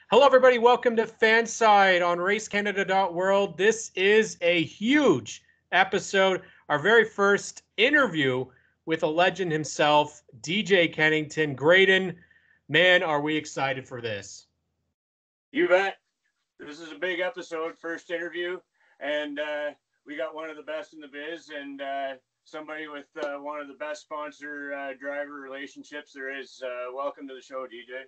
Hello, everybody. Welcome to Fanside on racecanada.world. This is a huge episode, our very first interview with a legend himself, DJ Kennington. Graydon, man, are we excited for this. You bet. This is a big episode, first interview, and we got one of the best in the biz and somebody with one of the best sponsor-driver relationships there is. Welcome to the show, DJ.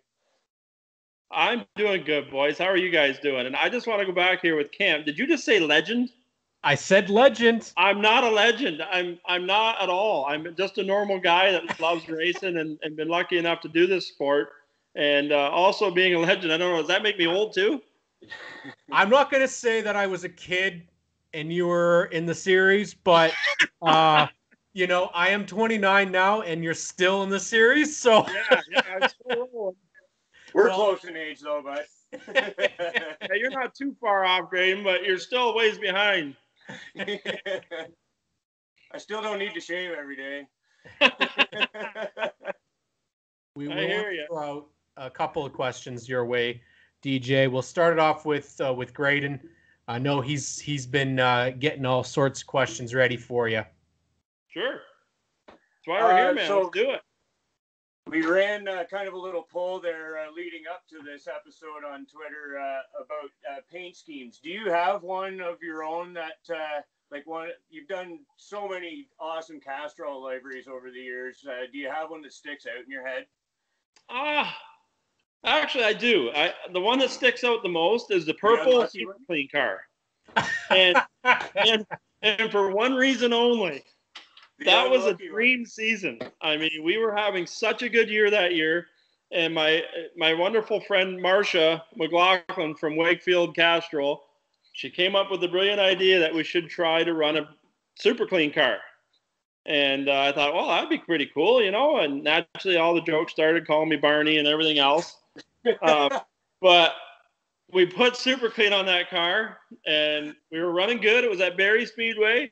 I'm doing good, boys. How are you guys doing? And I just want to go back here with Cam. Did you just say legend? I said legend. I'm not a legend. I'm not at all. I'm just a normal guy that loves racing and been lucky enough to do this sport. And also being a legend, I don't know, does that make me old too? I'm not going to say that I was a kid and you were in the series, but, you know, I am 29 now and you're still in the series. So Yeah, I'm still old. We're close in age, though, bud. Yeah, you're not too far off, Graham, but you're still ways behind. I still don't need to shave every day. We will hear ya. throw out a couple of questions your way, DJ. We'll start it off with Graydon. I know he's been getting all sorts of questions ready for you. Sure. That's why we're here, man. So- Let's do it. We ran kind of a little poll there leading up to this episode on Twitter about paint schemes. Do you have one of your own that, you've done so many awesome Castrol liveries over the years. Do you have one that sticks out in your head? Actually, I do. The one that sticks out the most is the purple Super Clean car. And for one reason only. That was a dream season. I mean, we were having such a good year that year. And my wonderful friend, Marcia McLaughlin from Wakefield Castrol, she came up with the brilliant idea that we should try to run a super clean car. And I thought, well, that'd be pretty cool, you know. And naturally, all the jokes started calling me Barney and everything else. But we put super clean on that car, and we were running good. It was at Barrie Speedway.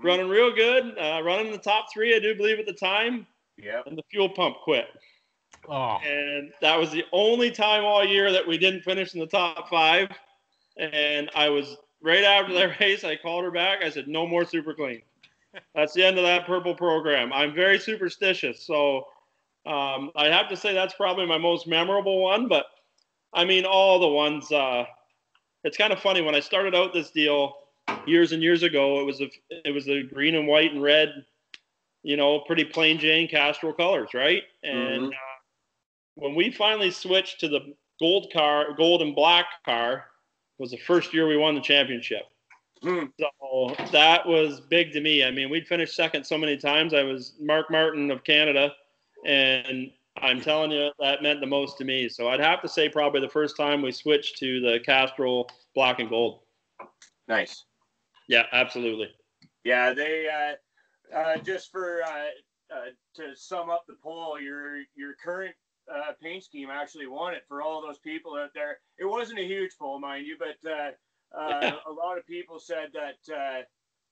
Running real good, running in the top three, I do believe at the time. Yeah. And the fuel pump quit. Oh. And that was the only time all year that we didn't finish in the top five. And I was right after that race, I called her back. I said, no more super clean. That's the end of that purple program. I'm very superstitious. So I have to say that's probably my most memorable one. But, I mean, all the ones, it's kind of funny. When I started out this deal years and years ago, it was the green and white and red, you know, pretty plain Jane Castrol colors, right? And when we finally switched to the gold and black car, was the first year we won the championship. So that was big to me. I mean, we'd finished second so many times. I was Mark Martin of Canada, and I'm telling you, that meant the most to me. So I'd have to say probably the first time we switched to the Castrol black and gold. Nice. Yeah, absolutely. Yeah, they just for to sum up the poll, your current paint scheme actually won it for all those people out there. It wasn't a huge poll, mind you, but a lot of people said that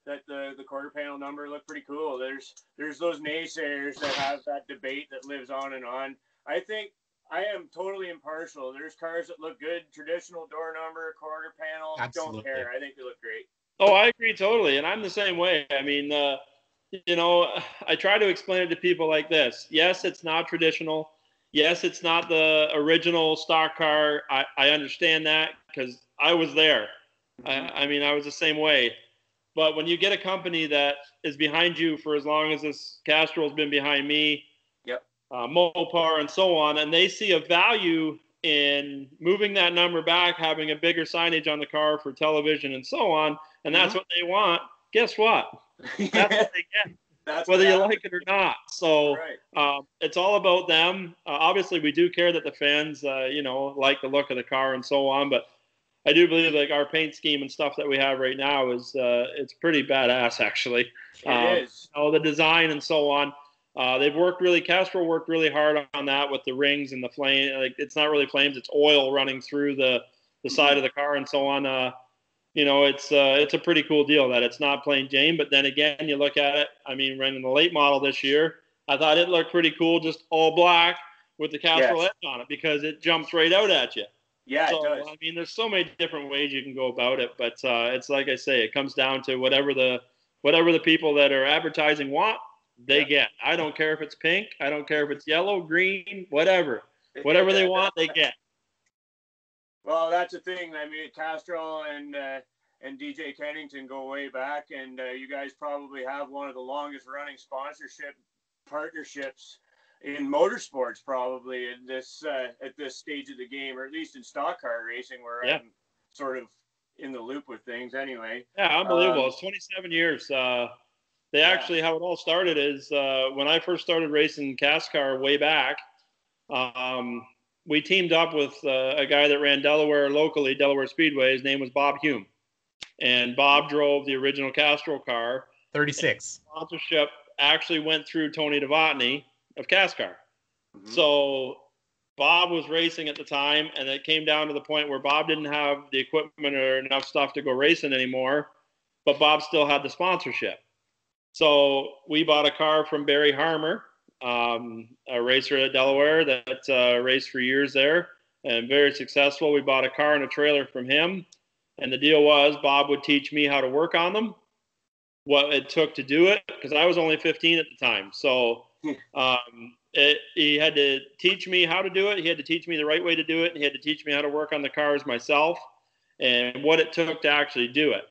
the quarter panel number looked pretty cool. There's those naysayers that have that debate that lives on and on. I think I am totally impartial. There's cars that look good, traditional door number, quarter panel. Absolutely. Don't care. I think they look great. Oh, I agree totally. And I'm the same way. I mean, you know, I try to explain it to people like this. Yes, it's not traditional. Yes, it's not the original stock car. I understand that because I was there. I mean, I was the same way. But when you get a company that is behind you for as long as this Castrol's been behind me, Mopar and so on, and they see a value in moving that number back, having a bigger signage on the car for television and so on, and that's what they want, guess what? That's what they get, whether you like it or not. So it's all about them. Obviously, we do care that the fans, you know, like the look of the car and so on, but I do believe like our paint scheme and stuff that we have right now is it's pretty badass, actually. It is. You know, the design and so on. Castrol worked really hard on that with the rings and the flame. Like, it's not really flames, it's oil running through the side of the car and so on. You know, it's a pretty cool deal that it's not plain Jane. But then again, you look at it, I mean, running the late model this year, I thought it looked pretty cool, just all black with the Castrol edge on it because it jumps right out at you. Yeah, so, it does. I mean, there's so many different ways you can go about it, but it's like I say, it comes down to whatever the people that are advertising want, they get. I don't care if it's pink. I don't care if it's yellow, green, whatever. Whatever they want, they get. Well, that's the thing. I mean, Castrol and DJ Kennington go way back, and you guys probably have one of the longest running sponsorship partnerships in motorsports, probably in this at this stage of the game, or at least in stock car racing, where I'm sort of in the loop with things. Anyway. Yeah, unbelievable. It's 27 years. They actually, how it all started is when I first started racing NASCAR way back. We teamed up with a guy that ran Delaware locally, Delaware Speedway. His name was Bob Hume. And Bob drove the original Castrol car. 36. Sponsorship actually went through Tony Novotny of CASCAR. Mm-hmm. So Bob was racing at the time, and it came down to the point where Bob didn't have the equipment or enough stuff to go racing anymore, but Bob still had the sponsorship. So we bought a car from Barry Harmer, a racer at Delaware that raced for years there and very successful. We bought a car and a trailer from him. And the deal was Bob would teach me how to work on them, what it took to do it, because I was only 15 at the time. So he had to teach me how to do it. He had to teach me the right way to do it. And he had to teach me how to work on the cars myself and what it took to actually do it.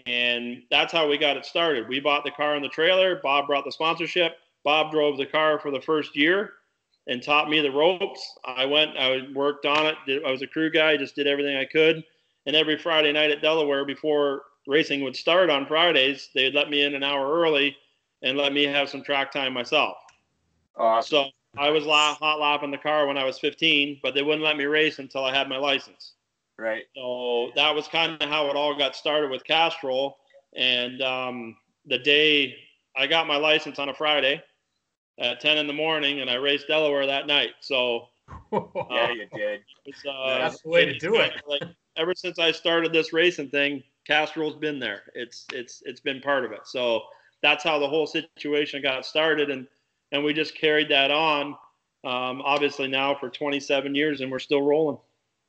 And that's how we got it started. We bought the car and the trailer. Bob brought the sponsorship. Bob drove the car for the first year and taught me the ropes. I worked on it. I was a crew guy, just did everything I could. And every Friday night at Delaware, before racing would start on Fridays, they'd let me in an hour early and let me have some track time myself. Awesome. So I was hot lapping the car when I was 15, but they wouldn't let me race until I had my license. Right. So that was kind of how it all got started with Castrol. And the day I got my license on a Friday at 10 in the morning, and I raced Delaware that night. So yeah, you did. That's the way to do it. Like, ever since I started this racing thing, Castrol's been there. It's been part of it. So that's how the whole situation got started, and we just carried that on. Obviously now for 27 years, and we're still rolling.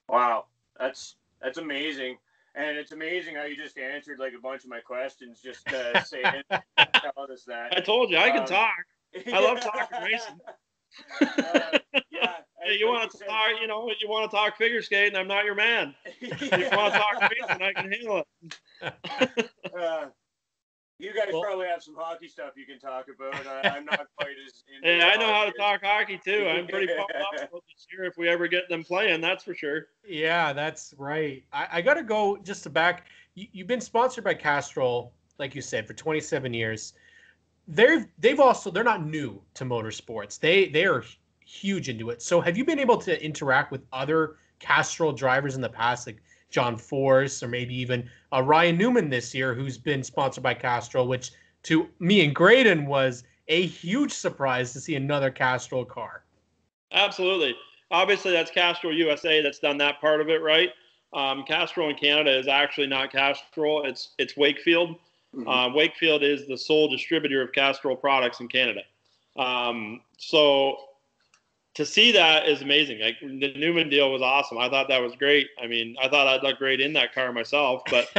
Wow. That's amazing. And it's amazing how you just answered like a bunch of my questions, just saying, tell us that. I told you, I can talk. I love talking racing. Yeah. Hey, you want to talk, you want to talk figure skating, I'm not your man. If you want to talk racing, I can handle it. You guys probably have some hockey stuff you can talk about. I'm not quite as into Yeah, I know how to talk hockey too. I'm pretty pumped up about this year if we ever get them playing, that's for sure. Yeah, that's right. I got to go just to back. You've been sponsored by Castrol, like you said, for 27 years. They're not new to motorsports. They are huge into it. So have you been able to interact with other Castrol drivers in the past, like John Force or maybe even Ryan Newman this year, who's been sponsored by Castrol, which to me and Graydon was a huge surprise to see another Castrol car. Absolutely. Obviously, that's Castrol USA that's done that part of it, right? Castrol in Canada is actually not Castrol. It's Wakefield. Mm-hmm. Wakefield is the sole distributor of Castrol products in Canada. So to see that is amazing. Like, the Newman deal was awesome. I thought that was great. I mean, I thought I'd look great in that car myself, but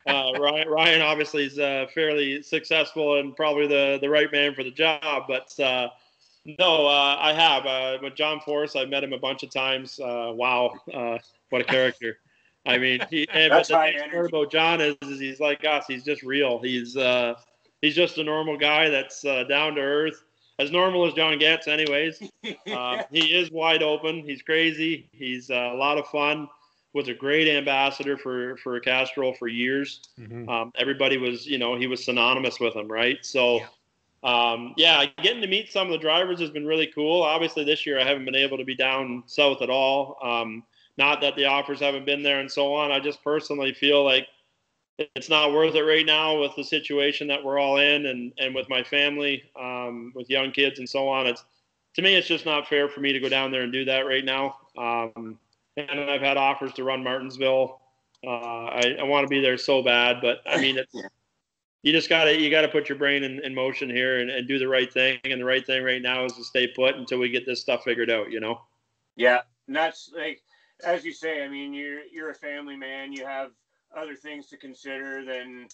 Ryan obviously is fairly successful and probably the right man for the job. But no, I have. With John Force, I've met him a bunch of times. Wow, what a character. I mean, but the nice part about John is he's like us. He's just real. He's just a normal guy that's down to earth. As normal as John gets, anyways. He is wide open. He's crazy. He's a lot of fun. Was a great ambassador for Castrol for years. Mm-hmm. Everybody was, he was synonymous with him, right? So, getting to meet some of the drivers has been really cool. Obviously, this year I haven't been able to be down south at all. Not that the offers haven't been there and so on. I just personally feel like it's not worth it right now with the situation that we're all in and with my family, with young kids and so on. To me, it's just not fair for me to go down there and do that right now. And I've had offers to run Martinsville. I want to be there so bad, but I mean, you gotta put your brain in motion here and do the right thing. And the right thing right now is to stay put until we get this stuff figured out, Yeah. And that's like, as you say, I mean, you're a family man. You have other things to consider than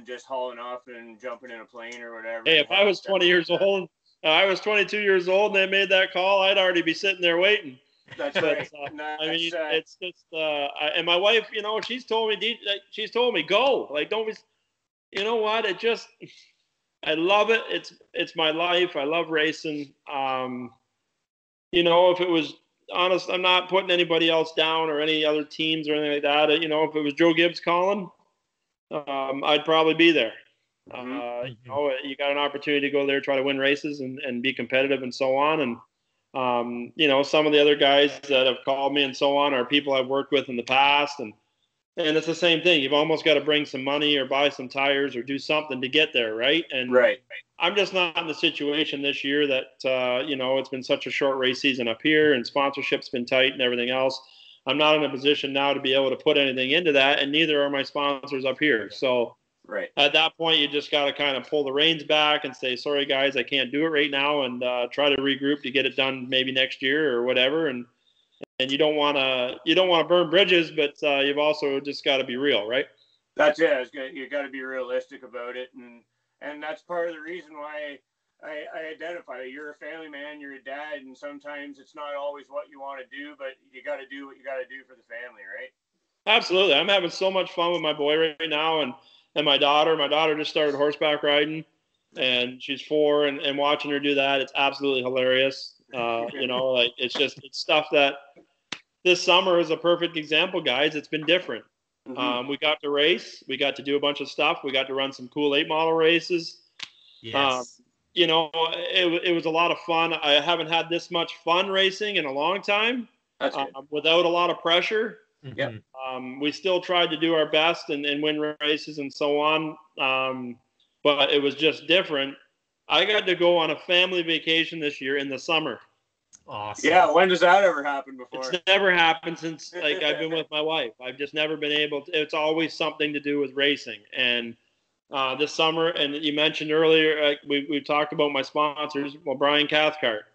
just hauling off and jumping in a plane or whatever. Hey, if I was 20 years old, I was 22 years old, and they made that call, I'd already be sitting there waiting. That's right. I mean, it's just, and my wife, you know, she's told me, go. Like, don't be, you know what? It just, I love it. It's my life. I love racing. You know, if it was honest, I'm not putting anybody else down or any other teams or anything like that. You know, if it was Joe Gibbs calling, I'd probably be there. You know, you got an opportunity to go there, try to win races and be competitive and so on. And, you know, some of the other guys that have called me and so on are people I've worked with in the past. And it's the same thing. You've almost got to bring some money or buy some tires or do something to get there, right? And right. I'm just not in the situation this year that, you know, it's been such a short race season up here and sponsorship's been tight and everything else. I'm not in a position now to be able to put anything into that, and neither are my sponsors up here. So right. At that point, you just got to kind of pull the reins back and say, sorry, guys, I can't do it right now, and try to regroup to get it done maybe next year or whatever. And you don't want to burn bridges, but you've also just got to be real, right? That's it. You got to be realistic about it, and that's part of the reason why I identify you're a family man, you're a dad, and sometimes it's not always what you want to do, but you got to do what you got to do for the family, right? Absolutely. I'm having so much fun with my boy right now, and my daughter. My daughter just started horseback riding, and she's 4, and watching her do that, it's absolutely hilarious. You know, like it's stuff that this summer is a perfect example, guys. It's been different. We got to race. We got to do a bunch of stuff. We got to run some cool 8 model races. Yes. You know, it was a lot of fun. I haven't had this much fun racing in a long time. That's good. Without a lot of pressure. Yeah. We still tried to do our best and win races and so on. But it was just different. I got to go on a family vacation this year in the summer. Awesome. Yeah. When does that ever happen before? It's never happened since like I've been with my wife. I've just never been able to. It's always something to do with racing. And this summer, and you mentioned earlier, we talked about my sponsors. Well, Brian Cathcart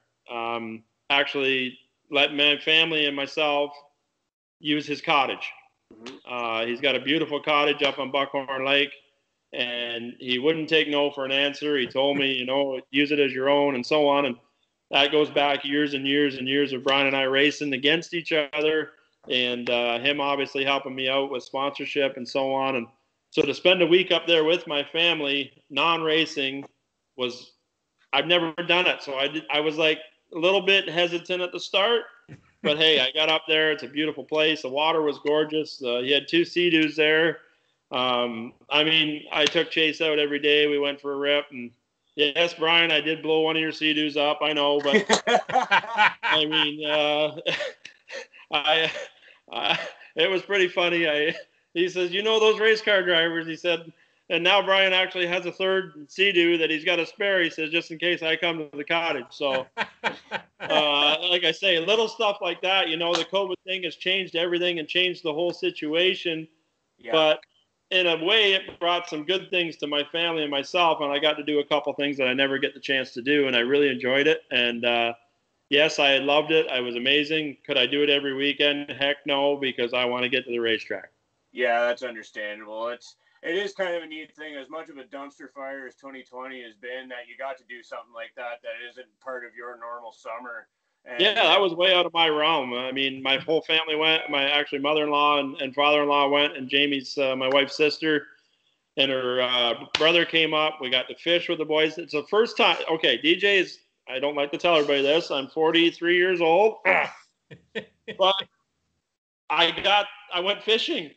actually let my family and myself use his cottage. He's got a beautiful cottage up on Buckhorn Lake, and he wouldn't take no for an answer. He told me, you know, use it as your own and so on. And that goes back years and years and years of Brian and I racing against each other, and him obviously helping me out with sponsorship and so on. And so to spend a week up there with my family, non-racing, I've never done it. So I was like a little bit hesitant at the start. But hey, I got up there. It's a beautiful place. The water was gorgeous. He had 2 Sea-Doos there. I mean, I took Chase out every day. We went for a rip. And yes, Brian, I did blow one of your Sea-Doos up. I know, but I mean, it was pretty funny. He says, you know those race car drivers? He said, and now Brian actually has a 3rd Sea-Doo that he's got a spare. He says, just in case I come to the cottage. So, like I say, little stuff like that. You know, the COVID thing has changed everything and changed the whole situation. Yeah. But in a way, it brought some good things to my family and myself, and I got to do a couple things that I never get the chance to do, and I really enjoyed it. And yes, I loved it. It was amazing. Could I do it every weekend? Heck no, because I want to get to the racetrack. Yeah, that's understandable. It is kind of a neat thing. As much of a dumpster fire as 2020 has been, that you got to do something like that isn't part of your normal summer. And, yeah, that was way out of my realm. I mean, my whole family went. My actually mother-in-law and father-in-law went, and Jamie's my wife's sister and her brother came up. We got to fish with the boys. It's the first time. Okay, DJ's. I don't like to tell everybody this. I'm 43 years old, but I went fishing,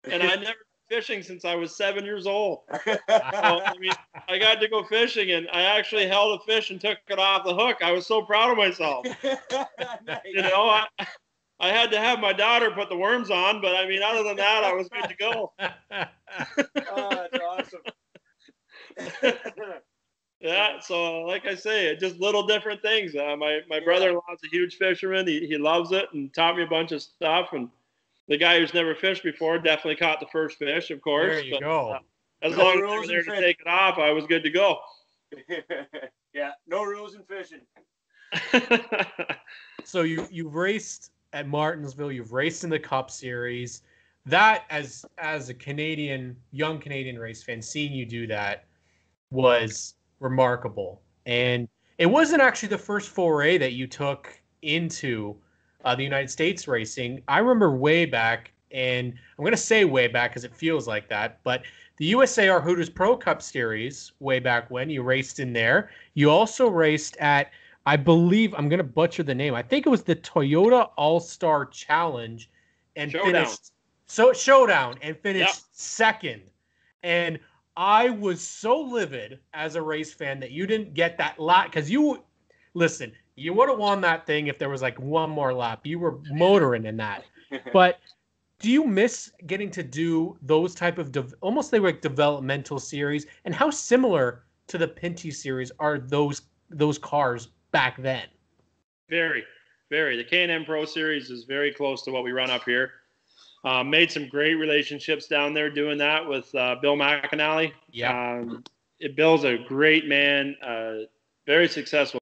and I never fishing since I was 7 years old. So, I mean, I got to go fishing, and I actually held a fish and took it off the hook. I was so proud of myself. You know, I had to have my daughter put the worms on, but I mean, other than that, I was good to go. Oh, that's awesome. Yeah, so like I say, just little different things. My brother-in-law's a huge fisherman. He loves it and taught me a bunch of stuff. And the guy who's never fished before definitely caught the first fish, of course. There you go. As long as they were there to take it off, I was good to go. Yeah, no rules in fishing. So you've raced at Martinsville. You've raced in the Cup Series. That, as a young Canadian race fan, seeing you do that was remarkable. And it wasn't actually the first foray that you took into the United States racing. I remember way back, and I'm going to say way back because it feels like that, but the USAR Hooters Pro Cup Series, way back when, you raced in there. You also raced at, I believe, I'm going to butcher the name, I think it was the Toyota All-Star Challenge, and finished Showdown and finished second. And I was so livid as a race fan that you didn't get that lap, because you would have won that thing if there was like one more lap. You were motoring in that. But do you miss getting to do those type of almost like developmental series? And how similar to the Pinty series are those cars back then? Very, very. The K&N Pro Series is very close to what we run up here. Made some great relationships down there doing that with Bill McAnally. Yeah. Bill's a great man, very successful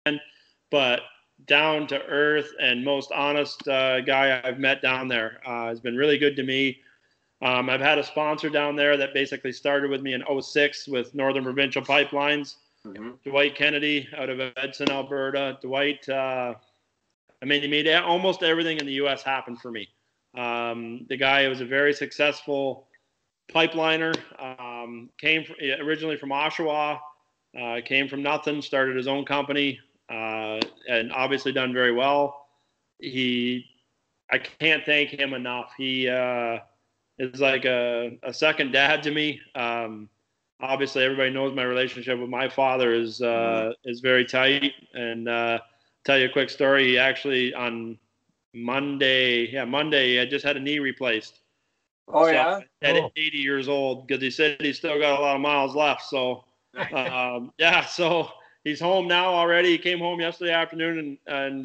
man, but down to earth and most honest guy I've met down there. Has been really good to me. I've had a sponsor down there that basically started with me in 2006 with Northern Provincial Pipelines. Mm-hmm. Dwight Kennedy out of Edson, Alberta. Dwight, he made almost everything in the U.S. happen for me. The guy was a very successful pipeliner, came originally from Oshawa, came from nothing, started his own company, and obviously done very well. I can't thank him enough. He is like a second dad to me. Obviously, everybody knows my relationship with my father is very tight. And tell you a quick story. He actually on Monday, I just had a knee replaced. Oh, so yeah? At 80 years old, because he said he's still got a lot of miles left. So, so he's home now already. He came home yesterday afternoon, and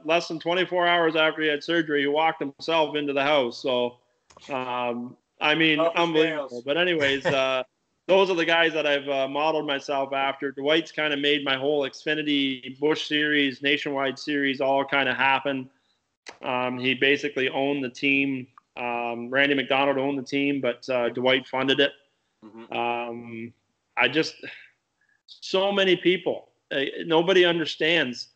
less than 24 hours after he had surgery, he walked himself into the house. So, unbelievable. But anyways, those are the guys that I've modeled myself after. Dwight's kind of made my whole Xfinity, Busch Series, Nationwide Series all kind of happen. He basically owned the team. Randy McDonald owned the team, but Dwight funded it. Mm-hmm. So many people, nobody understands.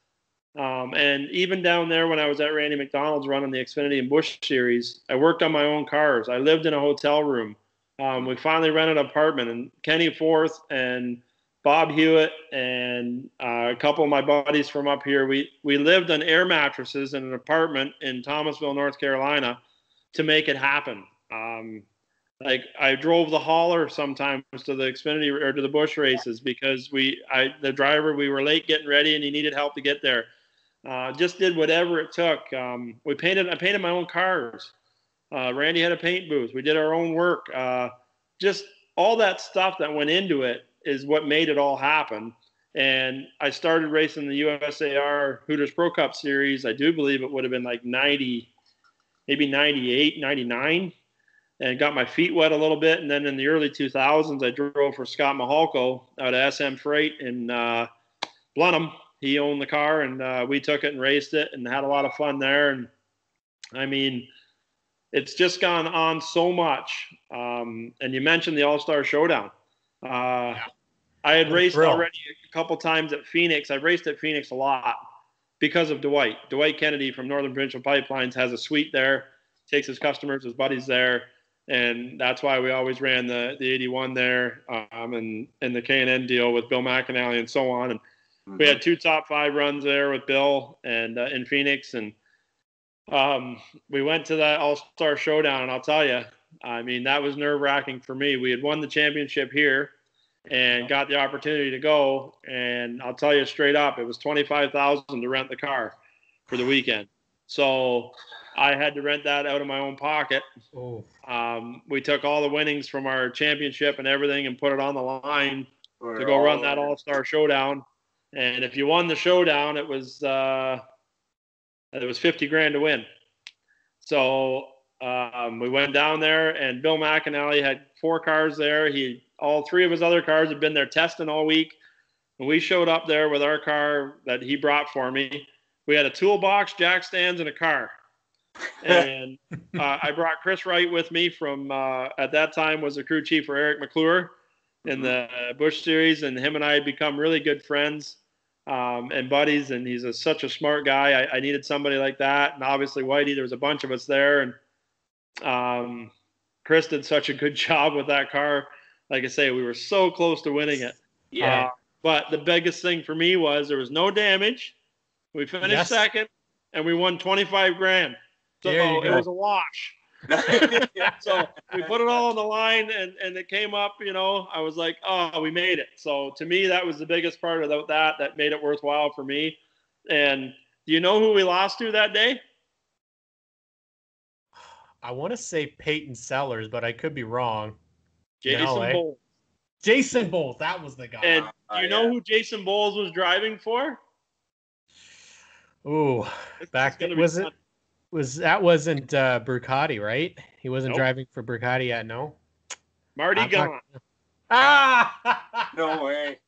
And even down there when I was at Randy McDonald's running the Xfinity and Busch Series, I worked on my own cars. I lived in a hotel room. We finally rented an apartment, and Kenny Forth and Bob Hewitt and a couple of my buddies from up here, we lived on air mattresses in an apartment in Thomasville, North Carolina, to make it happen. Like I drove the hauler sometimes to the Xfinity or to the Busch races because the driver, we were late getting ready and he needed help to get there. Just did whatever it took. I painted my own cars. Randy had a paint booth. We did our own work. Just all that stuff that went into it is what made it all happen. And I started racing the USAR Hooters Pro Cup Series. I do believe it would have been like 90, maybe 98, 99, and got my feet wet a little bit. And then in the early 2000s, I drove for Scott Mahalko out of SM Freight in Blenheim. He owned the car, and we took it and raced it and had a lot of fun there. And I mean, it's just gone on so much. And you mentioned the All-Star Showdown. I had raced already a couple times at Phoenix. I've raced at Phoenix a lot because of Dwight. Dwight Kennedy from Northern Provincial Pipelines has a suite there, takes his customers, his buddies there, and that's why we always ran the 81 there and the K&N deal with Bill McAnally and so on. And we had 2 top 5 runs there with Bill and in Phoenix, and we went to that All-Star Showdown, and I'll tell you, I mean, that was nerve-wracking for me. We had won the championship here and got the opportunity to go, and I'll tell you straight up, it was $25,000 to rent the car for the weekend. So I had to rent that out of my own pocket. We took all the winnings from our championship and everything and put it on the line to go run that All-Star Showdown. And if you won the showdown, it was $50,000 to win. So we went down there, and Bill McAnally had 4 cars there. All 3 of his other cars had been there testing all week. And we showed up there with our car that he brought for me. We had a toolbox, jack stands, and a car. And I brought Chris Wright with me from, at that time was the crew chief for Eric McClure in the Busch Series, and him and I had become really good friends and buddies, and he's such a smart guy. I needed somebody like that, and obviously Whitey, there was a bunch of us there, and Chris did such a good job with that car. Like I say, we were so close to winning it. Yeah. But the biggest thing for me was there was no damage. We finished second, and we won 25 grand. So it was a wash. So we put it all on the line, and it came up, you know, I was like, oh, we made it. So to me, that was the biggest part of that made it worthwhile for me. And do you know who we lost to that day? I want to say Peyton Sellers, but I could be wrong. Jason Bowles. Jason Bowles, that was the guy. And do you know who Jason Bowles was driving for? Ooh, back then, wasn't Brucati, right? He wasn't driving for Brucati yet, no? Marty Gaunt. No way.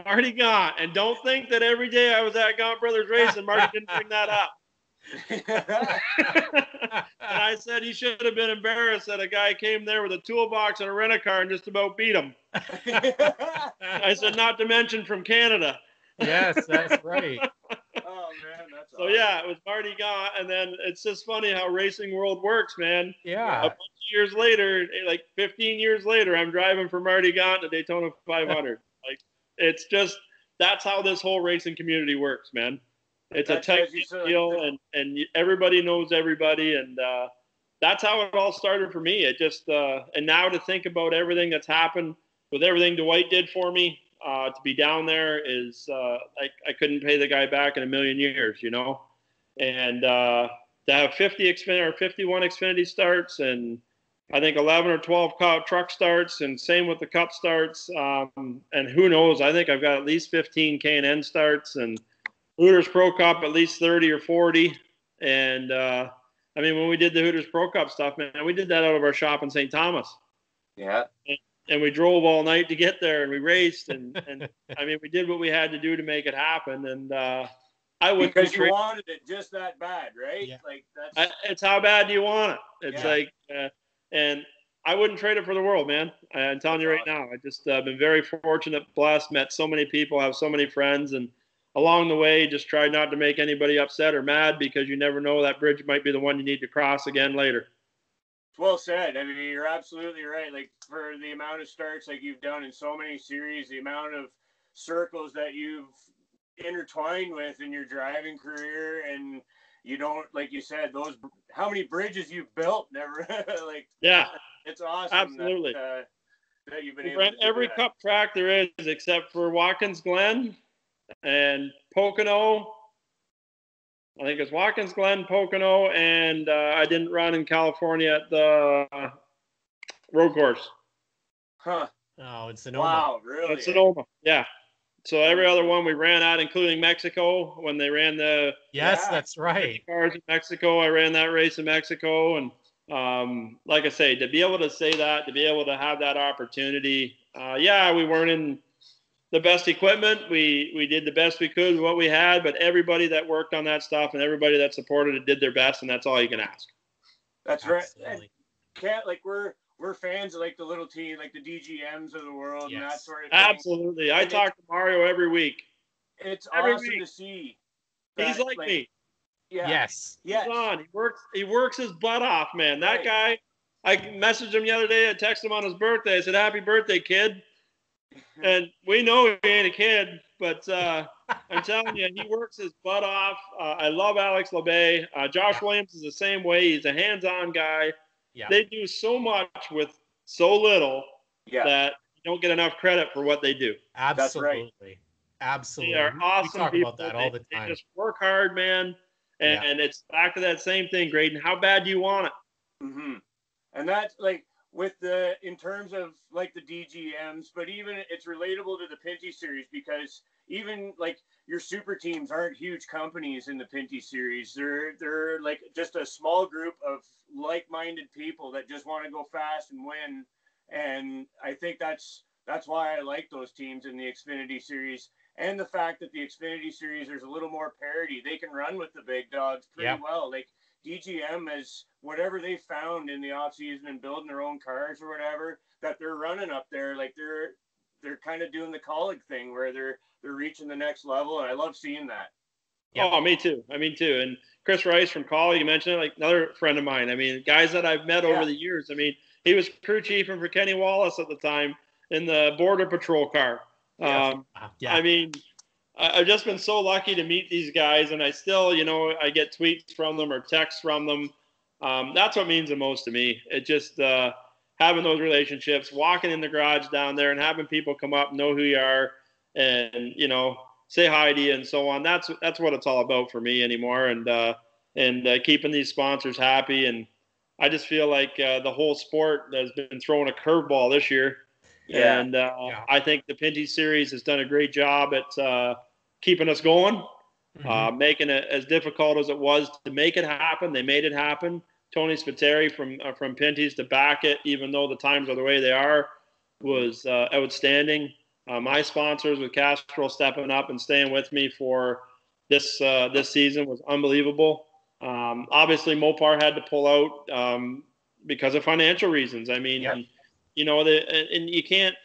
Marty Gaunt. And don't think that every day I was at Gaunt Brothers Racing, Marty didn't bring that up. And I said he should have been embarrassed that a guy came there with a toolbox and a rent-a-car and just about beat him. I said, not to mention from Canada. Yes, that's right. Oh, man, that's so awesome. Yeah, it was Marty Gaunt, and then it's just funny how racing world works, man. Yeah. A bunch of years later, like 15 years later, I'm driving for Marty Gaunt at Daytona 500. Like, it's just, that's how this whole racing community works, man. It's a tight deal, and everybody knows everybody, and that's how it all started for me. It just, and now to think about everything that's happened with everything Dwight did for me, to be down there is, I couldn't pay the guy back in a million years, you know? And to have 51 Xfinity starts, and I think 11 or 12 truck starts, and same with the Cup starts, and who knows, I think I've got at least 15 K&N starts, and Hooters Pro Cup at least 30 or 40. And, I mean, when we did the Hooters Pro Cup stuff, man, we did that out of our shop in St. Thomas. Yeah. And we drove all night to get there, and we raced, and I mean, we did what we had to do to make it happen. And I wouldn't, because you wanted it just that bad, right? Yeah. Like that's it's how bad do you want it? It's like, and I wouldn't trade it for the world, man. I'm telling you right now. I just been very fortunate, blessed, met so many people, have so many friends, and along the way, just tried not to make anybody upset or mad, because you never know, that bridge might be the one you need to cross again later. Well said. I mean, you're absolutely right. Like, for the amount of starts like you've done in so many series, the amount of circles that you've intertwined with in your driving career, and you don't, like you said, those, how many bridges you've built, never like, yeah, it's awesome. Absolutely. That you've been able to do every that. Cup track there is, except for Watkins Glen and Pocono. I think it's Watkins Glen, Pocono, and I didn't run in California at the road course. Huh. Oh, it's Sonoma. Wow, really? It's Sonoma, yeah. So every other one we ran at, including Mexico, when they ran the that's right. cars in Mexico. I ran that race in Mexico, and like I say, to be able to say that, to be able to have that opportunity, we weren't in the best equipment. We did the best we could with what we had, but everybody that worked on that stuff and everybody that supported it did their best, and that's all you can ask. That's right. We're fans of like the little team, like the DGMs of the world, and that sort of thing. Absolutely. I talk to Mario every week. It's awesome to see. He's like me. Yeah. Yes. He's on. He works his butt off, man. That guy, I messaged him the other day. I texted him on his birthday. I said, "Happy birthday, kid." And we know he ain't a kid, but I'm telling you, he works his butt off. I love Alex LeBay. Josh Williams is the same way. He's a hands-on guy. Yeah. They do so much with so little that you don't get enough credit for what they do. Absolutely. That's right. Absolutely. They are awesome we talk people. About that all the time. They just work hard, man. And it's back to that same thing, Graydon. How bad do you want it? Mm-hmm. And that's like, in terms of like the DGMs, but even it's relatable to the Pinty series, because even like your super teams aren't huge companies in the Pinty series. They're like just a small group of like-minded people that just want to go fast and win. And I think that's why I like those teams in the Xfinity series, and the fact that the Xfinity series, there's a little more parity. They can run with the big dogs pretty well. Like, DGM has whatever they found in the off season and building their own cars or whatever that they're running up there. Like they're kind of doing the colleague thing where they're reaching the next level, and I love seeing that. Yep. Oh, me too. I mean, too. And Chris Rice from Collie, you mentioned it, like another friend of mine. I mean, guys that I've met over the years. I mean, he was crew chief for Kenny Wallace at the time in the Border Patrol car. I mean, I've just been so lucky to meet these guys, and I still, I get tweets from them or texts from them. That's what means the most to me. It just having those relationships, walking in the garage down there and having people come up, know who you are, and, say hi to you and so on. That's what it's all about for me anymore. And keeping these sponsors happy. And I just feel like the whole sport has been throwing a curveball this year. Yeah. And I think the Pinty series has done a great job at keeping us going, making it as difficult as it was to make it happen. They made it happen. Tony Spiteri from Pinty's to back it, even though the times are the way they are, was outstanding. My sponsors with Castrol stepping up and staying with me for this season was unbelievable. Obviously, Mopar had to pull out because of financial reasons. I mean, and you can't.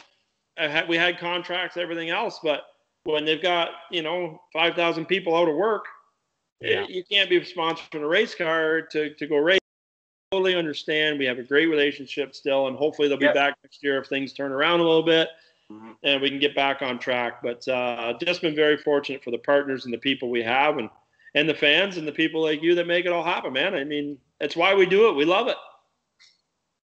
We had contracts, everything else, but when they've got 5,000 people out of work, you can't be sponsoring a race car to go race. I totally understand. We have a great relationship still, and hopefully they'll be back next year if things turn around a little bit. And we can get back on track. But just been very fortunate for the partners and the people we have and the fans and the people like you that make it all happen, man. I mean, that's why we do it. We love it.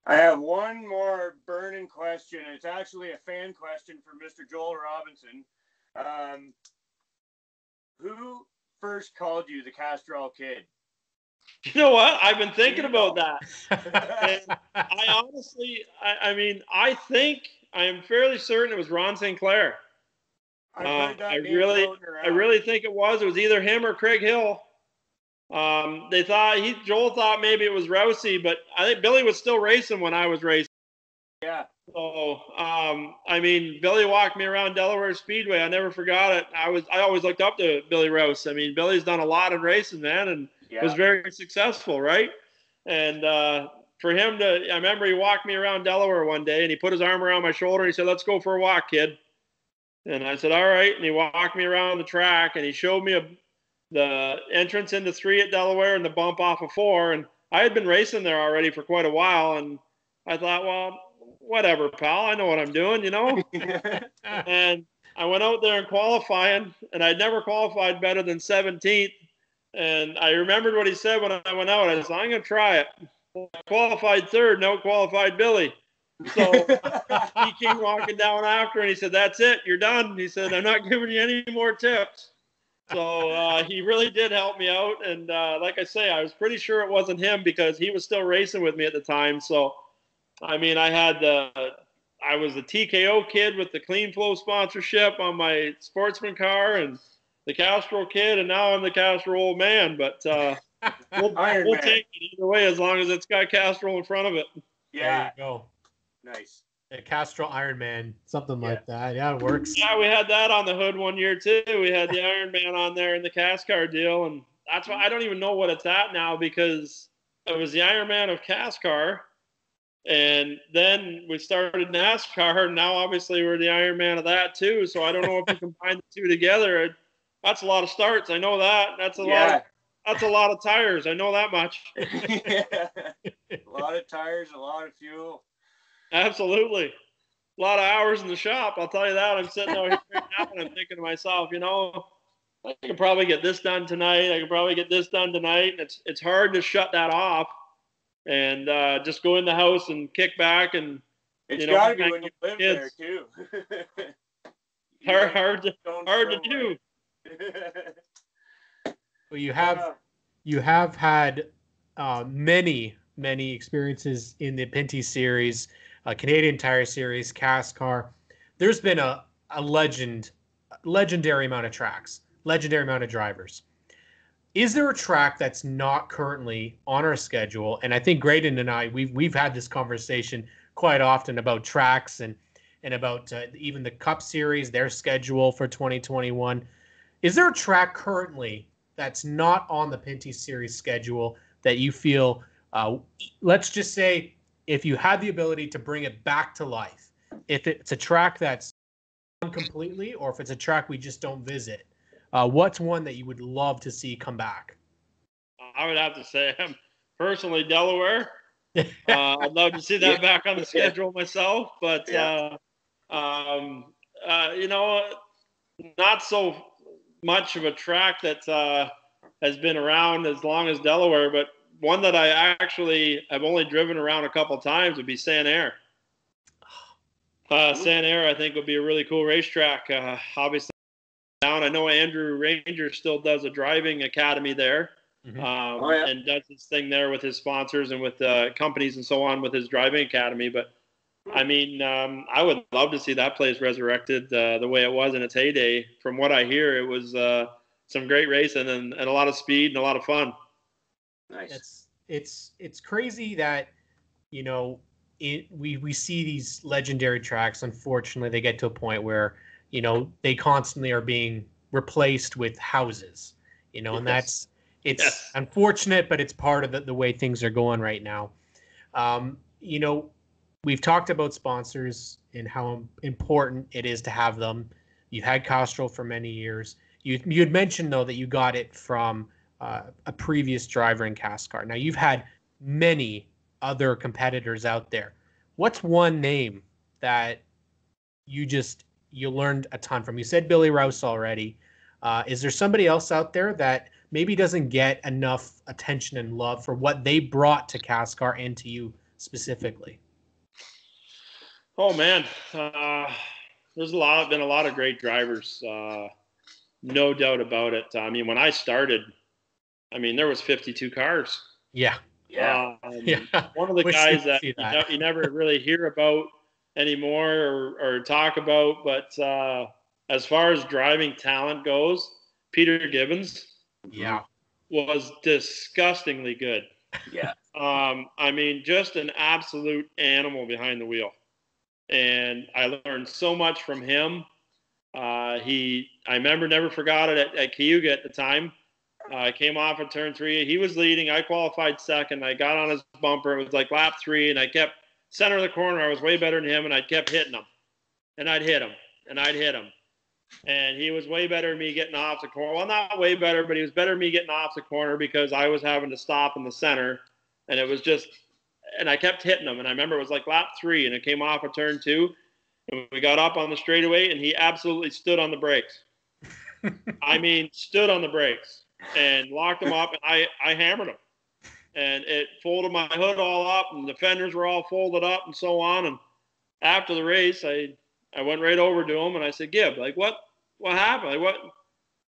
I have one more burning question. It's actually a fan question from Mr. Joel Robinson. Who first called you the Castrol Kid? You know what? I've been thinking about that. And I honestly, I think I am fairly certain it was Ron St. Clair. I really think it was. It was either him or Craig Hill. Joel thought maybe it was Rousey, but I think Billy was still racing when I was racing. Yeah. So, Billy walked me around Delaware Speedway. I never forgot it. I always looked up to Billy Rouse. I mean, Billy's done a lot in racing, man, and was very successful, right? And for him I remember he walked me around Delaware one day, and he put his arm around my shoulder, and he said, "Let's go for a walk, kid." And I said, "All right." And he walked me around the track, and he showed me the entrance into 3 at Delaware and the bump off of 4. And I had been racing there already for quite a while, and I thought, well, whatever, pal. I know what I'm doing, And I went out there in qualifying, and I'd never qualified better than 17th. And I remembered what he said when I went out. I said, "I'm going to try it." I qualified 3rd, no qualified Billy. So he came walking down after, and he said, "That's it. You're done." He said, "I'm not giving you any more tips." So he really did help me out. And like I say, I was pretty sure it wasn't him because he was still racing with me at the time. So, I mean, I was the TKO kid with the Clean Flow sponsorship on my sportsman car and the Castrol Kid, and now I'm the Castrol Old Man. But we'll take it either way as long as it's got Castrol in front of it. Yeah. There you go. Nice. A Castrol Iron Man, something like that. Yeah, it works. Yeah, we had that on the hood one year too. We had the Iron Man on there in the CASCAR deal, and that's why I don't even know what it's at now because it was the Iron Man of CASCAR, and then we started NASCAR, and now obviously we're the Iron Man of that too. So I don't know if we combine the two together. That's a lot of starts. I know that. That's a lot of tires. I know that much. A lot of tires, a lot of fuel. Absolutely. A lot of hours in the shop, I'll tell you that. I'm sitting out here right now and I'm thinking to myself, I can probably get this done tonight. I can probably get this done tonight. And it's hard to shut that off and just go in the house and kick back and it's got to be when you live there too. hard to do. Well, you have had many experiences in the Pinty series, Canadian Tire Series, CASCAR. There's been a legendary amount of tracks, legendary amount of drivers. Is there a track that's not currently on our schedule? And I think Graydon and I, we've had this conversation quite often about tracks and about even the Cup Series, their schedule for 2021. Is there a track currently that's not on the Pinty Series schedule that you feel, let's just say, if you had the ability to bring it back to life, if it's a track that's completely, or if it's a track we just don't visit, what's one that you would love to see come back? I would have to say, personally, Delaware. I'd love to see that back on the schedule myself, but not so much of a track that has been around as long as Delaware, but one that I actually have only driven around a couple of times would be San Air. San Air, I think, would be a really cool racetrack. Obviously, down. I know Andrew Ranger still does a driving academy there, and does his thing there with his sponsors and with companies and so on with his driving academy. But I mean, I would love to see that place resurrected the way it was in its heyday. From what I hear, it was some great racing and a lot of speed and a lot of fun. Nice. It's crazy that, you know, we see these legendary tracks. Unfortunately, they get to a point where, you know, they constantly are being replaced with houses, you know, and it's unfortunate, but it's part of the way things are going right now. You know, we've talked about sponsors and how important it is to have them. You had Castrol for many years. You had mentioned, though, that you got it from a previous driver in NASCAR. Now, you've had many other competitors out there. What's one name that you learned a ton from? You said Billy Rouse already. Is there somebody else out there that maybe doesn't get enough attention and love for what they brought to NASCAR and to you specifically? Oh man, there's been a lot of great drivers, no doubt about it. I mean, when I started, there was 52 cars. Yeah. One of the guys that you never really hear about anymore or talk about, but as far as driving talent goes, Peter Gibbons was disgustingly good. Just an absolute animal behind the wheel, and I learned so much from him. I remember, never forgot it at Cayuga at the time. I came off at turn 3. He was leading. I qualified second. I got on his bumper. It was like lap 3, and I kept center of the corner. I was way better than him, and I kept hitting him. And I'd hit him, and I'd hit him. And he was way better than me getting off the corner. Well, not way better, but he was better than me getting off the corner because I was having to stop in the center. And it was just – and I kept hitting him. And I remember it was like lap 3, and it came off of turn 2. And we got up on the straightaway, and he absolutely stood on the brakes. Stood on the brakes. And locked him up, and I hammered him. And it folded my hood all up, and the fenders were all folded up and so on. And after the race, I went right over to him, and I said, Gib, like, what happened? Like, what?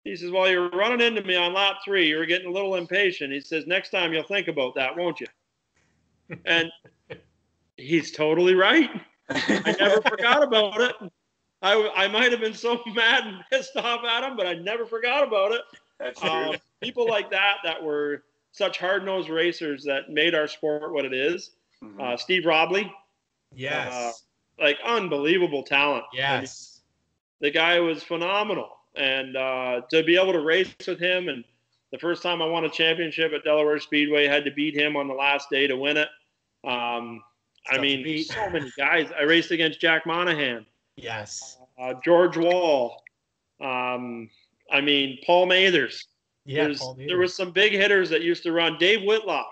He says, well, you were running into me on lap 3. You were getting a little impatient. He says, next time you'll think about that, won't you? And he's totally right. I never forgot about it. I might have been so mad and pissed off at him, but I never forgot about it. That's true. People like that were such hard-nosed racers that made our sport what it is. Steve Robley. Yes. Unbelievable talent. Yes. The guy was phenomenal. And to be able to race with him, and the first time I won a championship at Delaware Speedway, had to beat him on the last day to win it. So many guys. I raced against Jack Monahan. Yes. George Wall. Paul Mathers. Yeah, there was some big hitters that used to run. Dave Whitlock.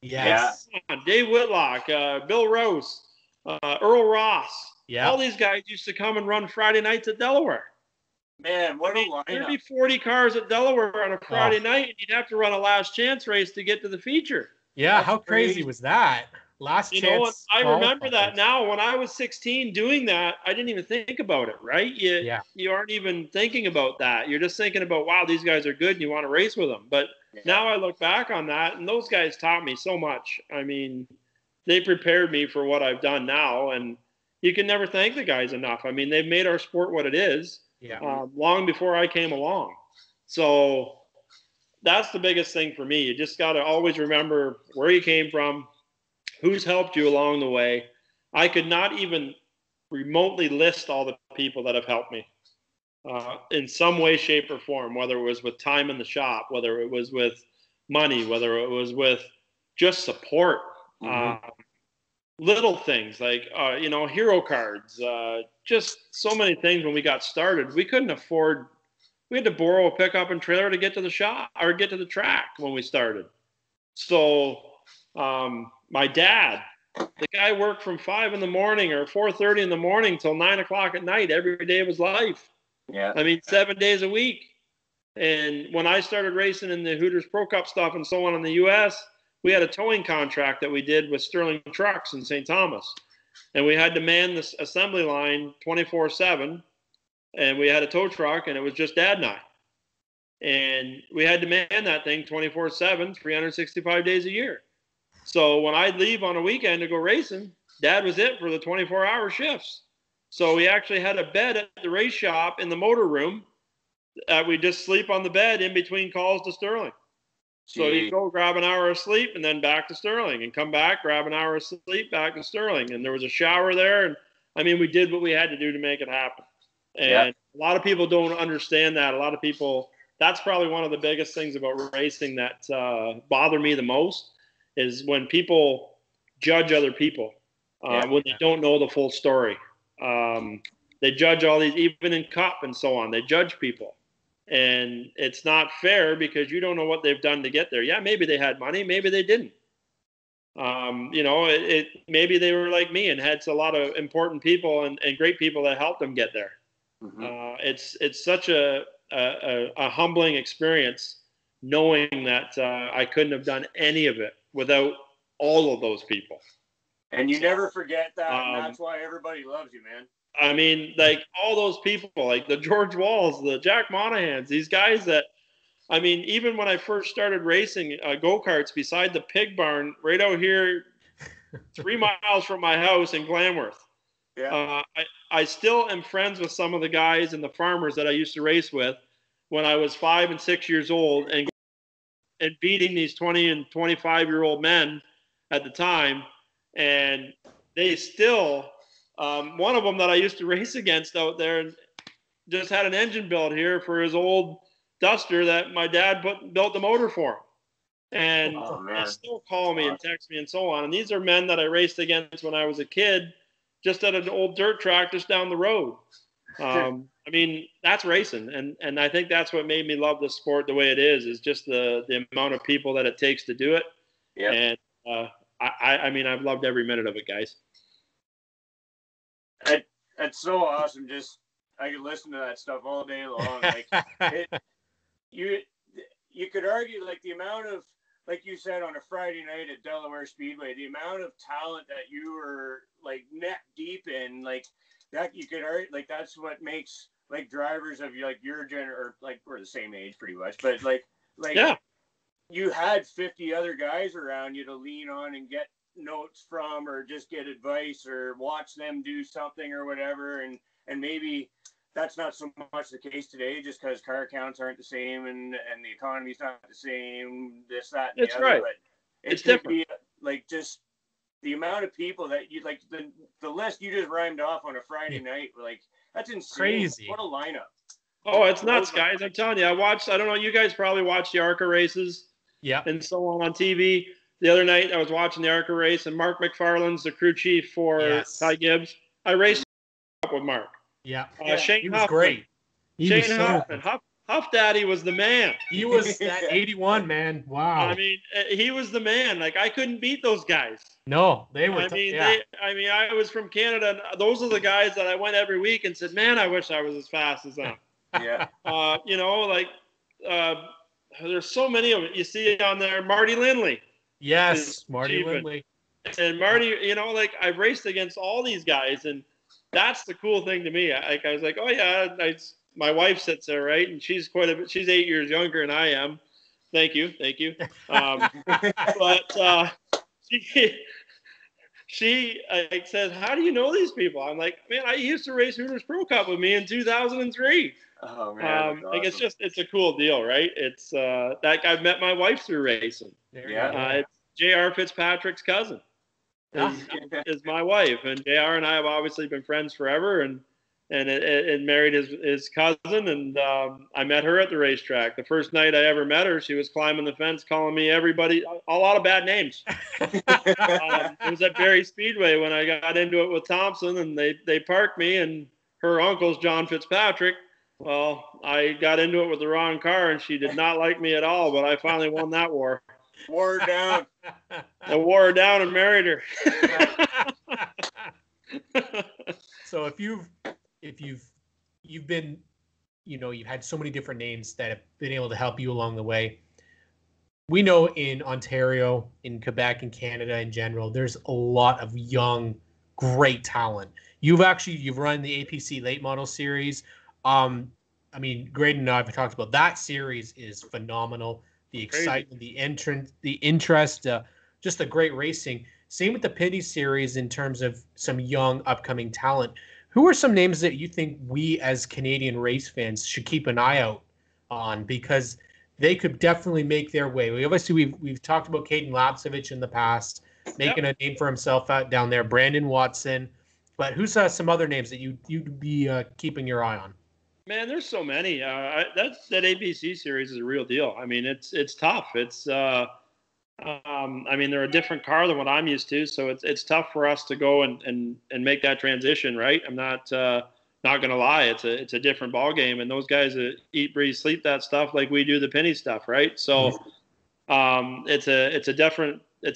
Yes. Yeah. Dave Whitlock, Bill Rose, Earl Ross. Yeah. All these guys used to come and run Friday nights at Delaware. Man, what a lineup. There'd be 40 cars at Delaware on a Friday night, and you'd have to run a last chance race to get to the feature. Yeah, how crazy was that? Last chance. I remember that now. When I was 16 doing that, I didn't even think about it, right? You aren't even thinking about that. You're just thinking about, wow, these guys are good and you want to race with them. But now I look back on that, and those guys taught me so much. They prepared me for what I've done now, and you can never thank the guys enough. They've made our sport what it is long before I came along. So that's the biggest thing for me. You just got to always remember where you came from, who's helped you along the way. I could not even remotely list all the people that have helped me in some way, shape, or form, whether it was with time in the shop, whether it was with money, whether it was with just support, little things like, hero cards, just so many things. When we got started, we couldn't afford, we had to borrow a pickup and trailer to get to the shop or get to the track when we started. So my dad, the guy worked from 5 in the morning or 4:30 in the morning till 9 o'clock at night every day of his life. Yeah. I mean, 7 days a week. And when I started racing in the Hooters Pro Cup stuff and so on in the U.S., we had a towing contract that we did with Sterling Trucks in St. Thomas. And we had to man this assembly line 24/7. And we had a tow truck, and it was just Dad and I. And we had to man that thing 24/7, 365 days a year. So when I'd leave on a weekend to go racing, Dad was it for the 24-hour shifts. So we actually had a bed at the race shop in the motor room. We just sleep on the bed in between calls to Sterling. So you go grab an hour of sleep and then back to Sterling, and come back, grab an hour of sleep, back to Sterling. And there was a shower there. And I mean, we did what we had to do to make it happen. And a lot of people don't understand that. A lot of people, that's probably one of the biggest things about racing that bother me the most, is when people judge other people when they don't know the full story. They judge all these, even in Cup and so on, they judge people. And it's not fair because you don't know what they've done to get there. Yeah, maybe they had money, maybe they didn't. Maybe they were like me and had a lot of important people and great people that helped them get there. It's such a humbling experience knowing that I couldn't have done any of it without all of those people. And you never forget that, and that's why everybody loves you, man. I mean, like all those people, like the George Walls, the Jack Monahans, these guys that, I mean, even when I first started racing go-karts beside the pig barn right out here 3 miles from my house in Glanworth, I still am friends with some of the guys and the farmers that I used to race with when I was 5 and 6 years old, and beating these 20 and 25-year-old men at the time. And they still, one of them that I used to race against out there just had an engine built here for his old Duster that my dad built the motor for him. And they still call me and text me and so on. And these are men that I raced against when I was a kid, just at an old dirt track just down the road. I mean, that's racing. And I think that's what made me love the sport the way it is just the amount of people that it takes to do it. And I mean, I've loved every minute of it, guys. That's so awesome. Just, I could listen to that stuff all day long. Like, you could argue, like, the amount of, like you said, on a Friday night at Delaware Speedway, the amount of talent that you were, like, neck deep in, like, that you could argue, like, that's what makes, like, drivers of, like, your or, like, we're the same age pretty much, but, like, you had 50 other guys around you to lean on and get notes from, or just get advice, or watch them do something or whatever. And maybe that's not so much the case today, just because car counts aren't the same and the economy's not the same, this, that, and the other. Right. But it's different. Be, like, just the amount of people that you, like, the list you just rhymed off on a Friday night, like, that's insane. Crazy. What a lineup. Oh, it's nuts, guys. I'm telling you, I don't know, you guys probably watch the ARCA races and so on TV. The other night, I was watching the ARCA race, and Mark McFarland's the crew chief for Ty Gibbs. I raced with Mark. Shane he was Huffman. great. Shane Huffman. Huff Daddy was the man. He was that 81, man. Wow. I mean, he was the man. Like, I couldn't beat those guys. No, they were. I was from Canada. And those are the guys that I went every week and said, man, I wish I was as fast as them. There's so many of it. You see on there, Marty Lindley. Yes, Marty Lindley. And Marty, I've raced against all these guys, and that's the cool thing to me. I was like, oh yeah, my wife sits there, right? And she's she's 8 years younger than I am. Thank you. But she says, how do you know these people? I'm like, man, I used to race Hooters Pro Cup with me in 2003. Oh man, awesome. It's a cool deal, right? It's that I've met my wife through racing. It's JR Fitzpatrick's cousin is my wife, and JR and I have obviously been friends forever. And and married his cousin. And I met her at the racetrack. The first night I ever met her, she was climbing the fence, calling me everybody, a lot of bad names. It was at Barrie Speedway when I got into it with Thompson, and they parked me, and her uncle's John Fitzpatrick. Well, I got into it with the wrong car, and she did not like me at all, but I finally won that war. Wore her down. I wore her down and married her. So if you've been, you've had so many different names that have been able to help you along the way. We know in Ontario, in Quebec, in Canada in general, there's a lot of young, great talent. You've run the APC Late Model Series. I mean, Graydon and I have talked about that series is phenomenal. The excitement, the interest, just the great racing. Same with the Pinty series in terms of some young upcoming talent. Who are some names that you think we as Canadian race fans should keep an eye out on, because they could definitely make their way? We've talked about Caden Lapsevich in the past, making a name for himself out down there. Brandon Watson, but who's some other names that you'd be keeping your eye on? Man, there's so many. That ABC series is a real deal. I mean, it's tough. It's I mean, they're a different car than what I'm used to, so it's tough for us to go and make that transition, right? I'm not gonna lie. It's a different ball game, and those guys that eat, breathe, sleep that stuff like we do the Pinty stuff, right? So it's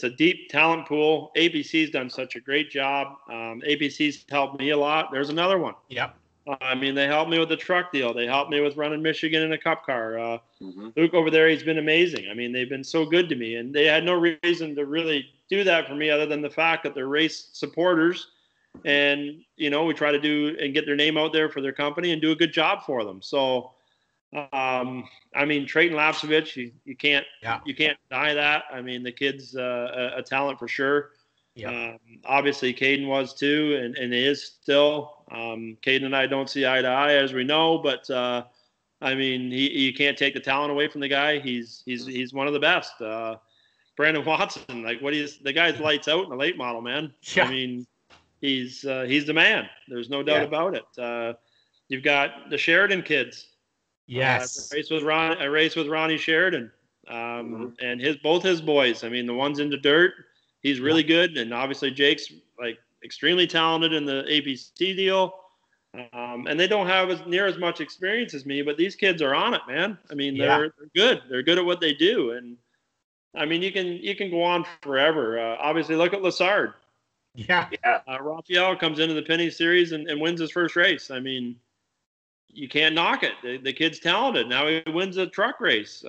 a deep talent pool. ABC's done such a great job. ABC's helped me a lot. There's another one. Yep. I mean, they helped me with the truck deal. They helped me with running Michigan in a cup car. Luke over there, he's been amazing. I mean, they've been so good to me, and they had no reason to really do that for me other than the fact that they're race supporters, and we try to do and get their name out there for their company and do a good job for them. So, I mean, Trayton Lapsevich, you can't deny that. I mean, the kid's a talent for sure. Yeah. Obviously, Caden was too, and he is still. Caden and I don't see eye to eye, as we know, but I mean, you can't take the talent away from the guy. He's one of the best. Brandon Watson, the guy's lights out in the late model, man. Yeah. I mean, he's the man. There's no doubt about it. You've got the Sheridan kids. Yes. I race with Ronnie Sheridan, and both his boys. I mean, the one's into dirt. He's really good, and obviously Jake's extremely talented in the ABC deal. And they don't have near as much experience as me, but these kids are on it, man. I mean, they're good. They're good at what they do, and I mean, you can go on forever. Obviously, look at Lassard. Yeah. Raphael comes into the Pinty series and wins his first race. I mean, you can't knock it. The kid's talented. Now he wins a truck race.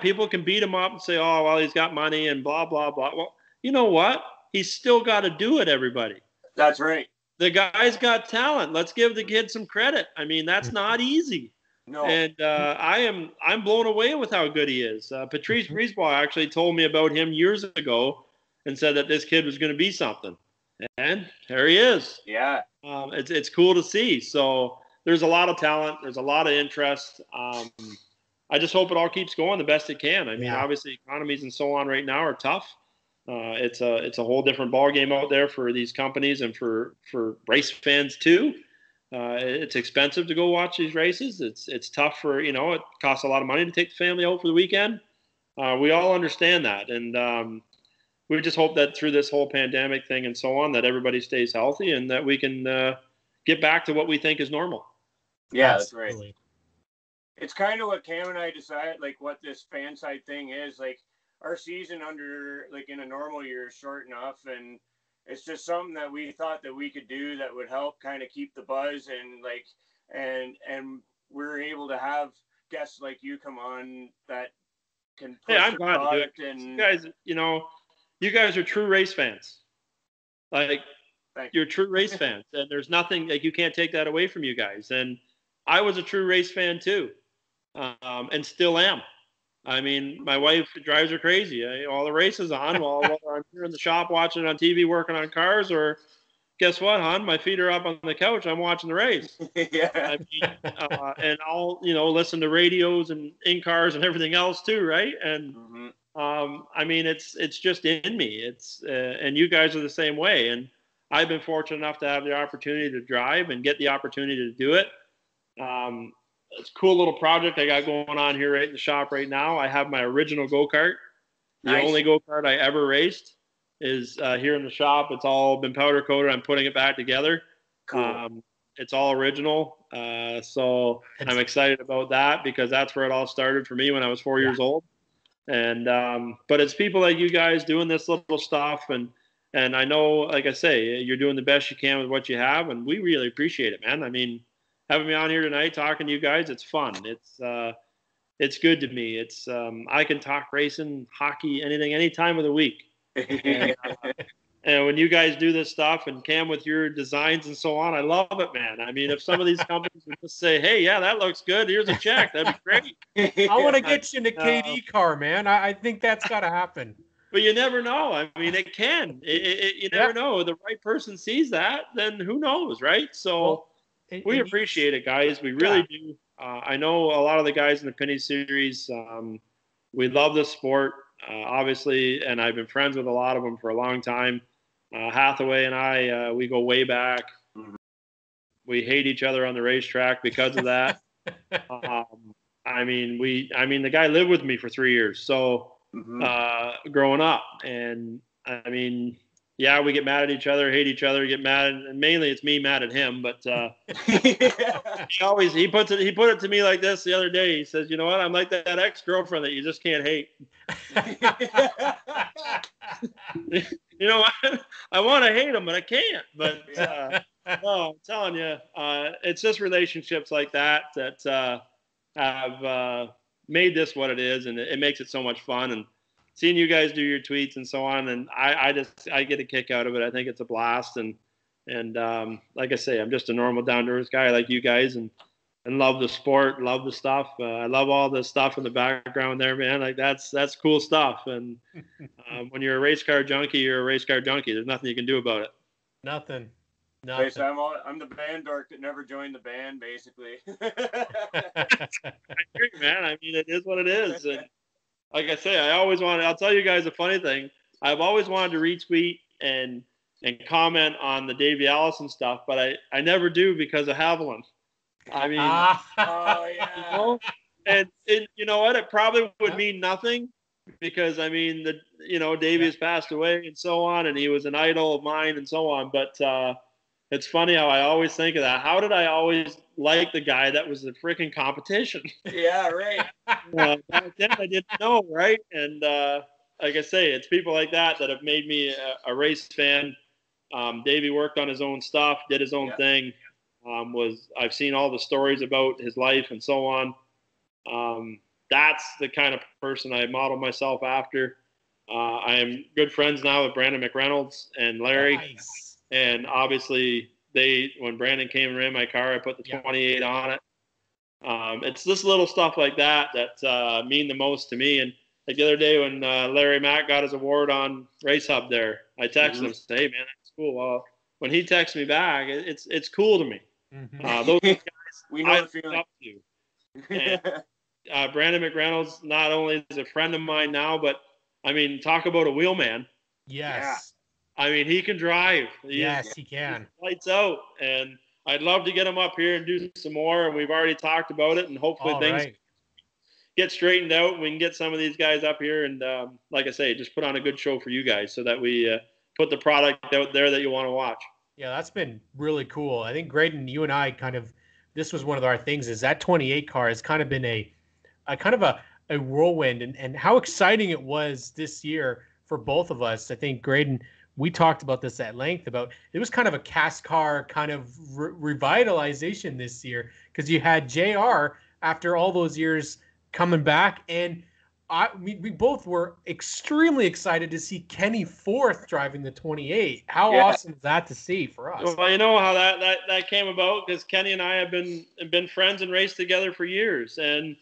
People can beat him up and say, oh, well, he's got money and blah, blah, blah. Well, you know what? He's still got to do it, everybody. That's right. The guy's got talent. Let's give the kid some credit. I mean, that's not easy. No. And I'm blown away with how good he is. Patrice Brisebois actually told me about him years ago and said that this kid was going to be something. And there he is. Yeah. It's cool to see. So there's a lot of talent. There's a lot of interest. I just hope it all keeps going the best it can. I mean, obviously economies and so on right now are tough. It's a whole different ball game out there for these companies and for race fans too. It's expensive to go watch these races. It's tough for, it costs a lot of money to take the family out for the weekend. We all understand that. And we just hope that through this whole pandemic thing and so on, that everybody stays healthy and that we can get back to what we think is normal. Yeah, that's right. It's kind of what Cam and I decided, what this fan side thing is. Our season in a normal year is short enough, and it's just something that we thought that we could do that would help kind of keep the buzz and we're able to have guests like you come on that can push I'm glad to do it. And you guys are true race fans. You're true race fans, and there's nothing you can't take that away from you guys. And I was a true race fan too, and still am. I mean, my wife drives her crazy. All the races on, whether I'm here in the shop watching it on TV, working on cars, or guess what, hon? My feet are up on the couch. I'm watching the race. Yeah. I mean, and I'll listen to radios and in cars and everything else too, right? And I mean, it's just in me. It's and you guys are the same way. And I've been fortunate enough to have the opportunity to drive and get the opportunity to do it. It's a cool little project I got going on here right in the shop right now. I have my original go-kart. The only go-kart I ever raced is here in the shop. It's all been powder coated. I'm putting it back together. Cool. It's all original. So I'm excited about that because that's where it all started for me when I was 4 years old. And but it's people like you guys doing this little stuff. And I know, like I say, you're doing the best you can with what you have. And we really appreciate it, man. I mean, having me on here tonight talking to you guys, it's fun. It's good to me. It's I can talk racing, hockey, anything, any time of the week. And when you guys do this stuff and Cam with your designs and so on, I love it, man. I mean, if some of these companies would just say, hey, yeah, that looks good. Here's a check. That'd be great. I want to get you in a KD car, man. I think that's got to happen. But you never know. I mean, it can. You never know. If the right person sees that, then who knows, right? So we appreciate it, guys. We really do. I know a lot of the guys in the Pinty series, we love the sport, obviously, and I've been friends with a lot of them for a long time. Hathaway and I, we go way back. Mm-hmm. We hate each other on the racetrack because of that. I mean, the guy lived with me for 3 years, so growing up, and I mean, yeah, we get mad at each other, hate each other, get mad, and mainly it's me mad at him. But he put it to me like this the other day. He says, "You know what? I'm like that ex-girlfriend that you just can't hate." You know what? I want to hate him, but I can't. But no, I'm telling you, it's just relationships like that have made this what it is, and it makes it so much fun. And seeing you guys do your tweets and so on, and I get a kick out of it. I think it's a blast, and like I say, I'm just a normal, down-to-earth guy like you guys, and love the sport, love the stuff. I love all the stuff in the background there, man. Like that's cool stuff. And when you're a race car junkie, you're a race car junkie. There's nothing you can do about it. Nothing. Basically, I'm the band dork that never joined the band, basically. I agree, man. I mean, it is what it is. And like I say, I'll tell you guys a funny thing. I've always wanted to retweet and comment on the Davey Allison stuff, but I never do because of Haviland. I mean, oh yeah. You know? And you know what? It probably would mean nothing because I mean, Davey has passed away and so on, and he was an idol of mine and so on. But it's funny how I always think of that. How did I always like the guy that was the freaking competition? Yeah, right. Back then I didn't know, right? And like I say, it's people like that have made me a race fan. Davey worked on his own stuff, did his own thing. I've seen all the stories about his life and so on. That's the kind of person I model myself after. I am good friends now with Brandon McReynolds and Larry. Nice. And obviously, when Brandon came in my car, I put the 28 on it. It's this little stuff like that mean the most to me. And like the other day when Larry Mack got his award on Race Hub there, I texted him and said, "Hey, man, that's cool." Well, when he texts me back, it's cool to me. Those guys we know the feeling. Up to. And, Brandon McReynolds not only is a friend of mine now, but I mean, talk about a wheelman. Yes. Yeah. I mean, he can drive. He can. Lights out. And I'd love to get him up here and do some more. And we've already talked about it. And hopefully things get straightened out. And we can get some of these guys up here. And like I say, just put on a good show for you guys so that we put the product out there that you want to watch. Yeah, that's been really cool. I think Graydon, you and I this was one of our things is that 28 car has kind of been a whirlwind and how exciting it was this year for both of us. I think Graydon, we talked about this at length about it was kind of a cast car kind of revitalization this year because you had JR after all those years coming back, and we both were extremely excited to see Kenny fourth driving the 28. How awesome is that to see for us? Well, you know how that came about because Kenny and I have been friends and raced together for years, and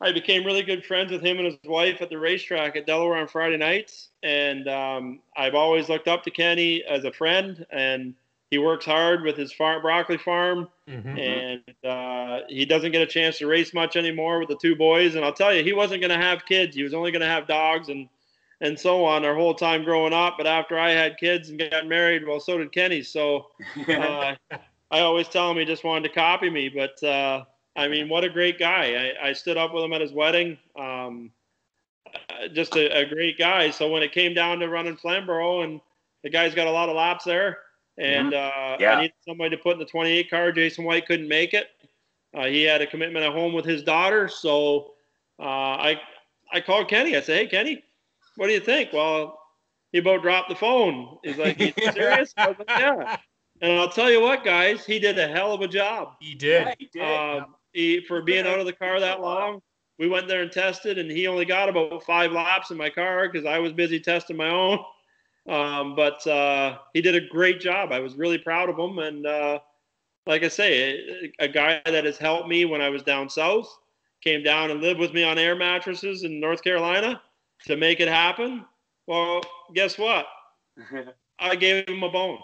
I became really good friends with him and his wife at the racetrack at Delaware on Friday nights. And I've always looked up to Kenny as a friend, and he works hard with his broccoli farm. Mm-hmm. And he doesn't get a chance to race much anymore with the two boys. And I'll tell you, he wasn't going to have kids. He was only going to have dogs and and so on our whole time growing up. But after I had kids and got married, well, so did Kenny. So I always tell him he just wanted to copy me. But, I mean, what a great guy. I stood up with him at his wedding. Just a great guy. So when it came down to running Flamborough, and the guy's got a lot of laps there, and I needed somebody to put in the 28 car. Jason White couldn't make it. He had a commitment at home with his daughter. So I called Kenny. I said, hey, Kenny, what do you think? Well, he about dropped the phone. He's like, you serious? I was like, yeah. And I'll tell you what, guys, he did a hell of a job. He did. Yeah, he did. For being out of the car that long. We went there and tested, and he only got about 5 laps in my car because I was busy testing my own. But he did a great job. I was really proud of him. And like I say, a guy that has helped me when I was down south, came down and lived with me on air mattresses in North Carolina to make it happen. Well, guess what? I gave him a bone.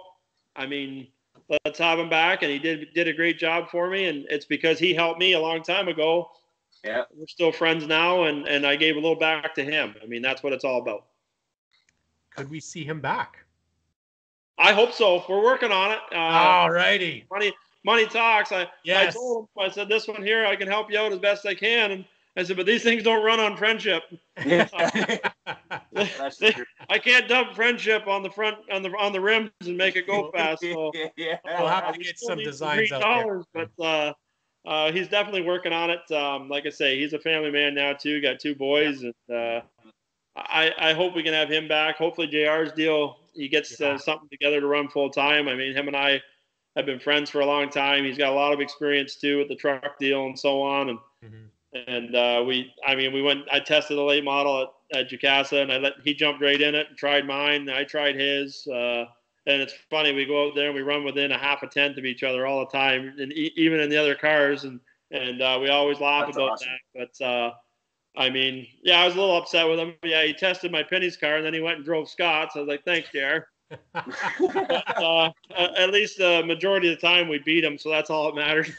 I mean, let's have him back. And he did a great job for me. And it's because he helped me a long time ago. Yeah, we're still friends now, and I gave a little back to him. I mean, that's what it's all about. Could we see him back? I hope so. We're working on it. All righty. Money talks. I told him, I said, this one here, I can help you out as best I can. And I said, but these things don't run on friendship. That's true. I can't dump friendship on the front, on the rims and make it go fast. So we'll have to get some designs out there. But he's definitely working on it. Like I say, he's a family man now too. Got 2 boys, and I hope we can have him back. Hopefully, JR's deal, he gets something together to run full time. I mean, him and I have been friends for a long time. He's got a lot of experience too with the truck deal and so on. And I tested the late model at Jacasa, and he jumped right in it and tried mine. I tried his. And it's funny, we go out there and we run within a half a tenth of each other all the time, and even in the other cars, and we always laugh That's about awesome. that. But I mean, I was a little upset with him. Yeah, he tested my Pinty's car, and then he went and drove Scott's. I was like, thanks, JR. But, at least the majority of the time we beat him, so that's all that matters.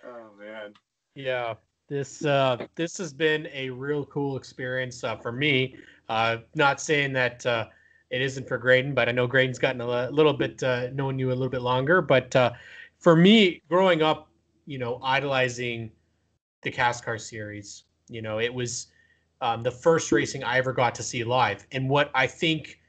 Oh man. Yeah, this has been a real cool experience for me. Not saying that it isn't for Graydon, but I know Graydon's gotten a little bit knowing you a little bit longer. But for me, growing up, idolizing the CASCAR series, it was the first racing I ever got to see live. And what I think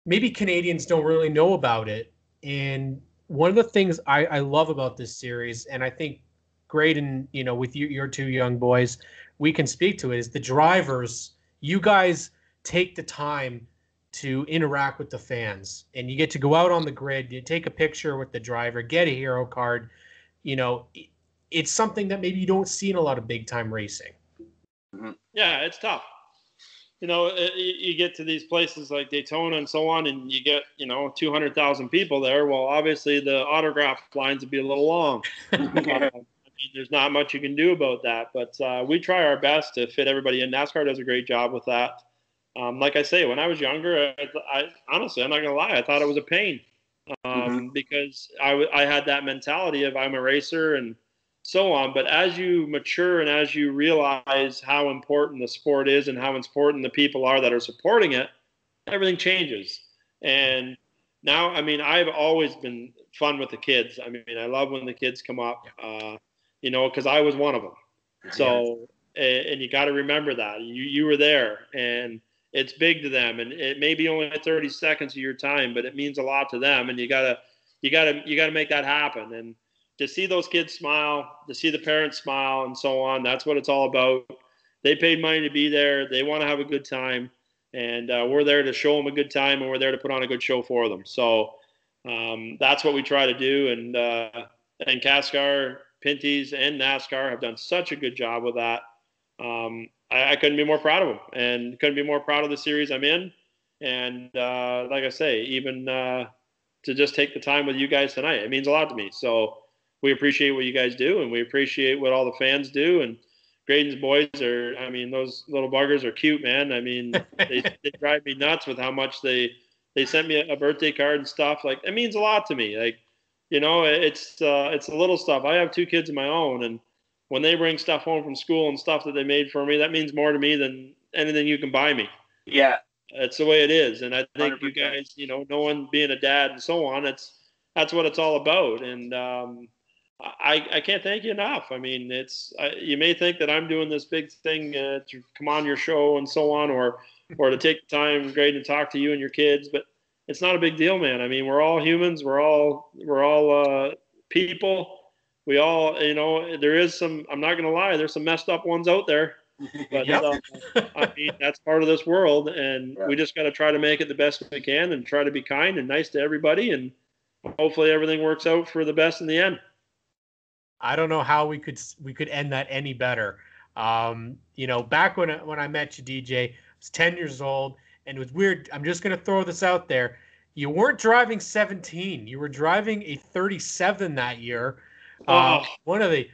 maybe Canadians don't really know about it, and one of the things I love about this series, and I think Graydon, with your 2 young boys, we can speak to it, is the drivers. You guys take the time to interact with the fans, and you get to go out on the grid, you take a picture with the driver, get a hero card. It's something that maybe you don't see in a lot of big time racing. Yeah, it's tough. You get to these places like Daytona and so on, and you get 200,000 people there. Well, obviously the autograph lines would be a little long. There's not much you can do about that, but we try our best to fit everybody in. NASCAR does a great job with that. Like I say, when I was younger, I honestly, I'm not gonna lie, I thought it was a pain because I had that mentality of I'm a racer and so on. But as you mature and as you realize how important the sport is and how important the people are that are supporting it, everything changes. And now, I've always been fun with the kids. I love when the kids come up, because I was one of them. So, and you got to remember that you were there, and it's big to them, and it may be only 30 seconds of your time, but it means a lot to them, and you gotta make that happen. And to see those kids smile, to see the parents smile, and so on, that's what it's all about. They paid money to be there. They want to have a good time, and we're there to show them a good time, and we're there to put on a good show for them. So that's what we try to do, and CASCAR, Pinty's, and NASCAR have done such a good job with that. I couldn't be more proud of them, and couldn't be more proud of the series I'm in. And like I say, even to just take the time with you guys tonight, it means a lot to me. So we appreciate what you guys do, and we appreciate what all the fans do. And Graydon's boys are, those little buggers are cute, man. They drive me nuts with how much they sent me a birthday card and stuff. Like, it means a lot to me. Like, it's the little stuff. I have 2 kids of my own, and when they bring stuff home from school and stuff that they made for me, that means more to me than anything you can buy me. Yeah. That's the way it is. And I think 100%. you guys, no one being a dad and so on, that's what it's all about. And I can't thank you enough. I mean, you may think that I'm doing this big thing to come on your show and so on, or to take the time, Greg, to talk to you and your kids, but it's not a big deal, man. I mean, we're all humans. We're all people. We all, there is some, I'm not going to lie, there's some messed up ones out there. But I mean, that's part of this world, and we just got to try to make it the best we can and try to be kind and nice to everybody, and hopefully everything works out for the best in the end. I don't know how we could end that any better. Back when I met you, DJ, I was 10 years old, and it was weird. I'm just going to throw this out there. You weren't driving 17. You were driving a 37 that year. One of the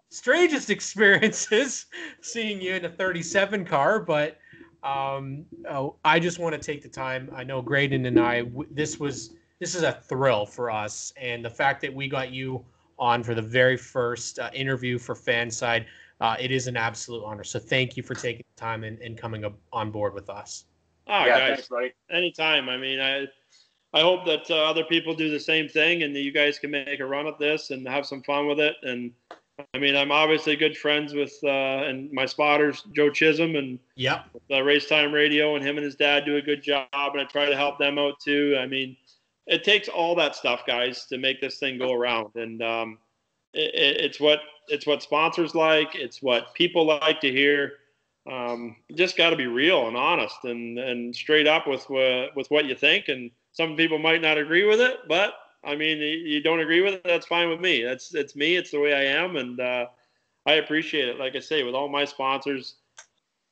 strangest experiences seeing you in a 37 car, but I just want to take the time. I know Graydon and I, this is a thrill for us, and the fact that we got you on for the very first interview for Fanside, it is an absolute honor. So thank you for taking the time and coming on board with us. Oh, yeah, guys, thanks, buddy. Anytime. I mean, I hope that other people do the same thing, and that you guys can make a run at this and have some fun with it. And I mean, I'm obviously good friends with and my spotters, Joe Chisholm, and Race Time Radio, and him and his dad do a good job, and I try to help them out too. I mean, it takes all that stuff, guys, to make this thing go around, and it's what sponsors like. It's what people like to hear. Just got to be real and honest and straight up with what you think. And some people might not agree with it, but I mean, you don't agree with it, that's fine with me. It's me. It's the way I am, and I appreciate it. Like I say, with all my sponsors,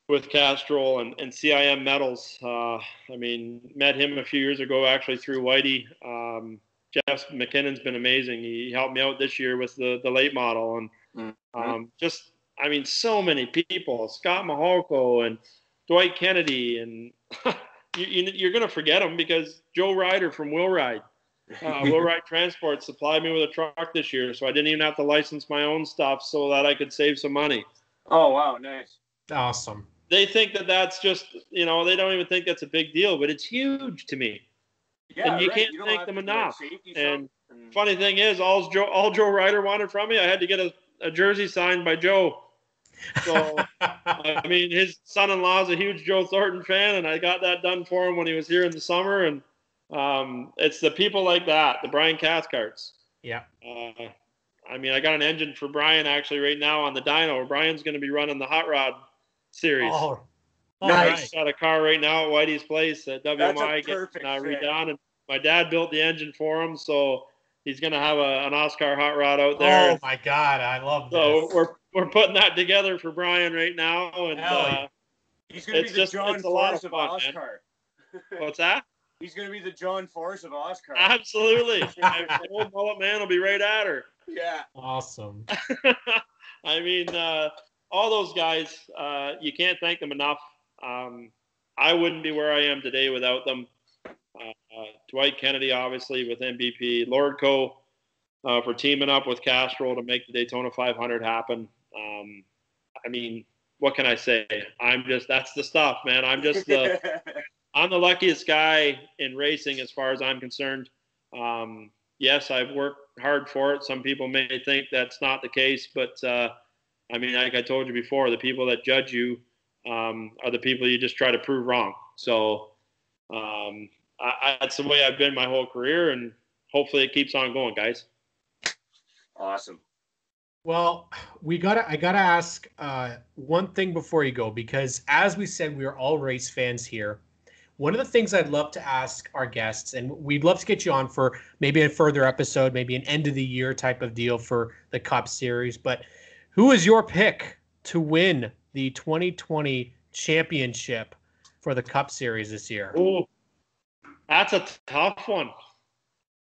with Castrol and CIM Metals. I mean, met him a few years ago, actually, through Whitey. Jeff McKinnon's been amazing. He helped me out this year with the late model. And so many people, Scott Maholko and Dwight Kennedy. And you're going to forget them because Joe Ryder from Will Ride. Will Ride Transport supplied me with a truck this year, so I didn't even have to license my own stuff so that I could save some money. Oh, wow, nice. Awesome. They think that that's just, they don't even think that's a big deal, but it's huge to me. Yeah, and you can't thank them enough. And funny thing is, all Joe Ryder wanted from me, I had to get a jersey signed by Joe. So, I mean, his son-in-law is a huge Joe Thornton fan, and I got that done for him when he was here in the summer. And it's the people like that, the Brian Cathcarts. Yeah. I mean, I got an engine for Brian actually right now on the dyno. Brian's going to be running the Hot Rod series. Oh, nice. Got a car right now at Whitey's place at WMI getting fit. redone, and my dad built the engine for him, so he's going to have an Oscar Hot Rod out there. Oh my God, I love this. So we're putting that together for Brian right now, and he's going to be the John Force of Oscar. What's that? He's going to be the John Force of Oscar. Absolutely. The old mullet man will be right at her. Yeah. Awesome. I mean, all those guys, you can't thank them enough. I wouldn't be where I am today without them. Dwight Kennedy, obviously, with MVP. Lordco for teaming up with Castrol to make the Daytona 500 happen. I mean, what can I say? That's the stuff, man. I'm the luckiest guy in racing as far as I'm concerned. Yes, I've worked hard for it. Some people may think that's not the case, but I mean, like I told you before, the people that judge you are the people you just try to prove wrong. So that's the way I've been my whole career, and hopefully it keeps on going, guys. Awesome. Well, I gotta ask one thing before you go, because as we said, we are all race fans here. One of the things I'd love to ask our guests, and we'd love to get you on for maybe a further episode, maybe an end of the year type of deal for the Cup Series, but who is your pick to win the 2020 championship for the Cup Series this year? Oh, that's a tough one.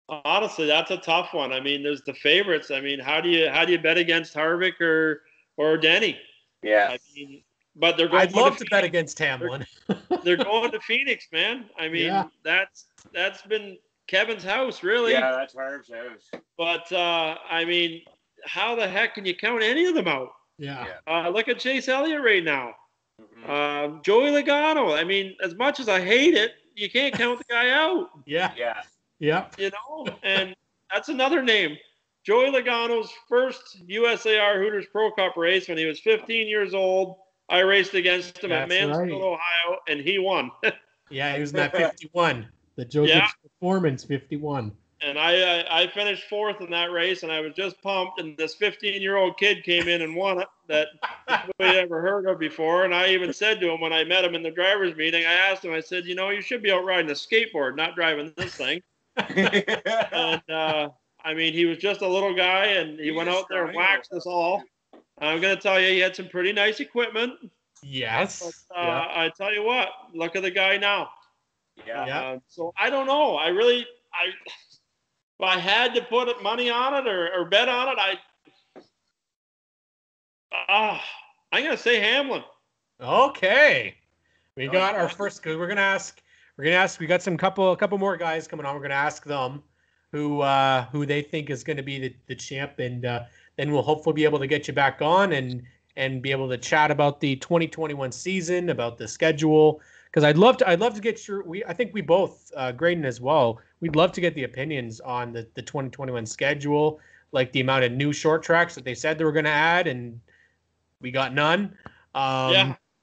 Honestly, that's a tough one. I mean, there's the favorites. I mean, how do you bet against Harvick or Denny? Yeah. I mean, but they're going. I'd love to bet against Hamlin. They're going to Phoenix, man. I mean, that's been Kevin's house, really. Yeah, that's Harv's house. But I mean, how the heck can you count any of them out? Yeah. Look at Chase Elliott right now. Joey Logano. I mean, as much as I hate it, you can't count the guy out. Yeah. Yeah. Yeah. You know, and that's another name. Joey Logano's first USAR Hooters Pro Cup race when he was 15 years old. I raced against him at Mansfield, Ohio, and he won. Yeah, he was in that 51, the Joseph's Performance 51. And I finished fourth in that race, and I was just pumped. And this 15-year-old kid came in and won it that nobody ever heard of before. And I even said to him when I met him in the driver's meeting, I asked him, I said, you know, you should be out riding a skateboard, not driving this thing. And I mean, he was just a little guy, and he went out there and waxed us all. I'm going to tell you, he had some pretty nice equipment. Yes. But, I tell you what, look at the guy now. Yeah. So I don't know. If I had to put money on it or bet on it, I'm going to say Hamlin. Okay. We got our first, because we're going to ask, we got a couple more guys coming on. We're going to ask them who they think is going to be the champ, and then we'll hopefully be able to get you back on and be able to chat about the 2021 season, about the schedule. Because I'd love to get I think we both, Graydon as well, we'd love to get the opinions on the 2021 schedule, like the amount of new short tracks that they said they were going to add, and we got none.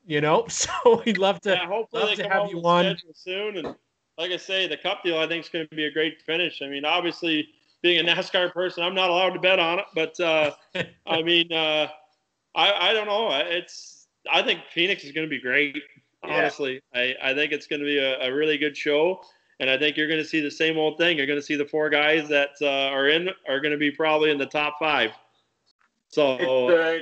You know, so we'd love to, hopefully they come have out you with on a schedule soon. And like I say, the Cup deal I think is going to be a great finish. I mean, obviously, being a NASCAR person, I'm not allowed to bet on it, but I mean, I don't know. I think Phoenix is going to be great. Honestly, I think it's going to be a really good show, and I think you're going to see the same old thing. You're going to see the four guys that are going to be probably in the top five. So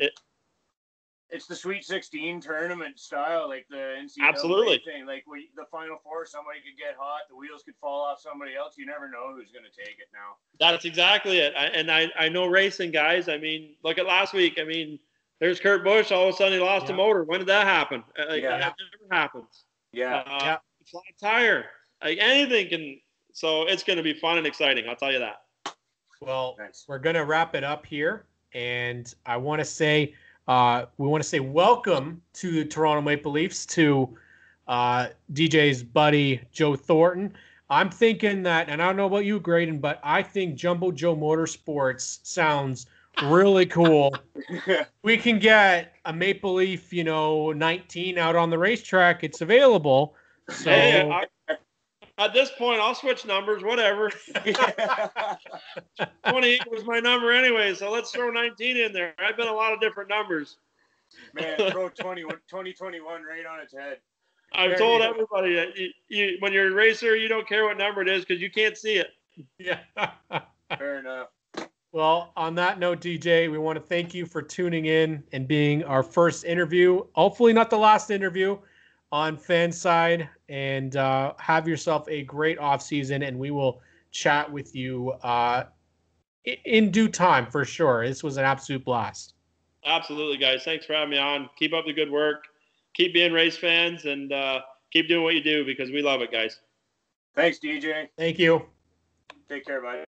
it's the Sweet 16 tournament style, like the NCAA absolutely thing. Like the Final Four, somebody could get hot, the wheels could fall off somebody else. You never know who's going to take it now. That's exactly it. I know racing guys. I mean, look at last week. I mean, there's Kurt Busch. All of a sudden, he lost a motor. When did that happen? That never happens. Yeah. Flat tire. Like anything can. So it's going to be fun and exciting. I'll tell you that. Well, we're going to wrap it up here, and I want to say. We want to say welcome to the Toronto Maple Leafs to DJ's buddy Joe Thornton. I'm thinking that, and I don't know about you, Graydon, but I think Jumbo Joe Motorsports sounds really cool. We can get a Maple Leaf, 19 out on the racetrack. It's available. So hey, at this point, I'll switch numbers, whatever. 28 was my number anyway, so let's throw 19 in there. I've been a lot of different numbers. Man, throw 2021 right on its head. I've told everybody that when you're a racer, you don't care what number it is because you can't see it. Yeah. Fair enough. Well, on that note, DJ, we want to thank you for tuning in and being our first interview. Hopefully not the last interview on Fanside, and have yourself a great off season, and we will chat with you in due time for sure. This was an absolute blast. Absolutely, guys. Thanks for having me on. Keep up the good work. Keep being race fans, and keep doing what you do because we love it, guys. Thanks, DJ. Thank you. Take care, bye.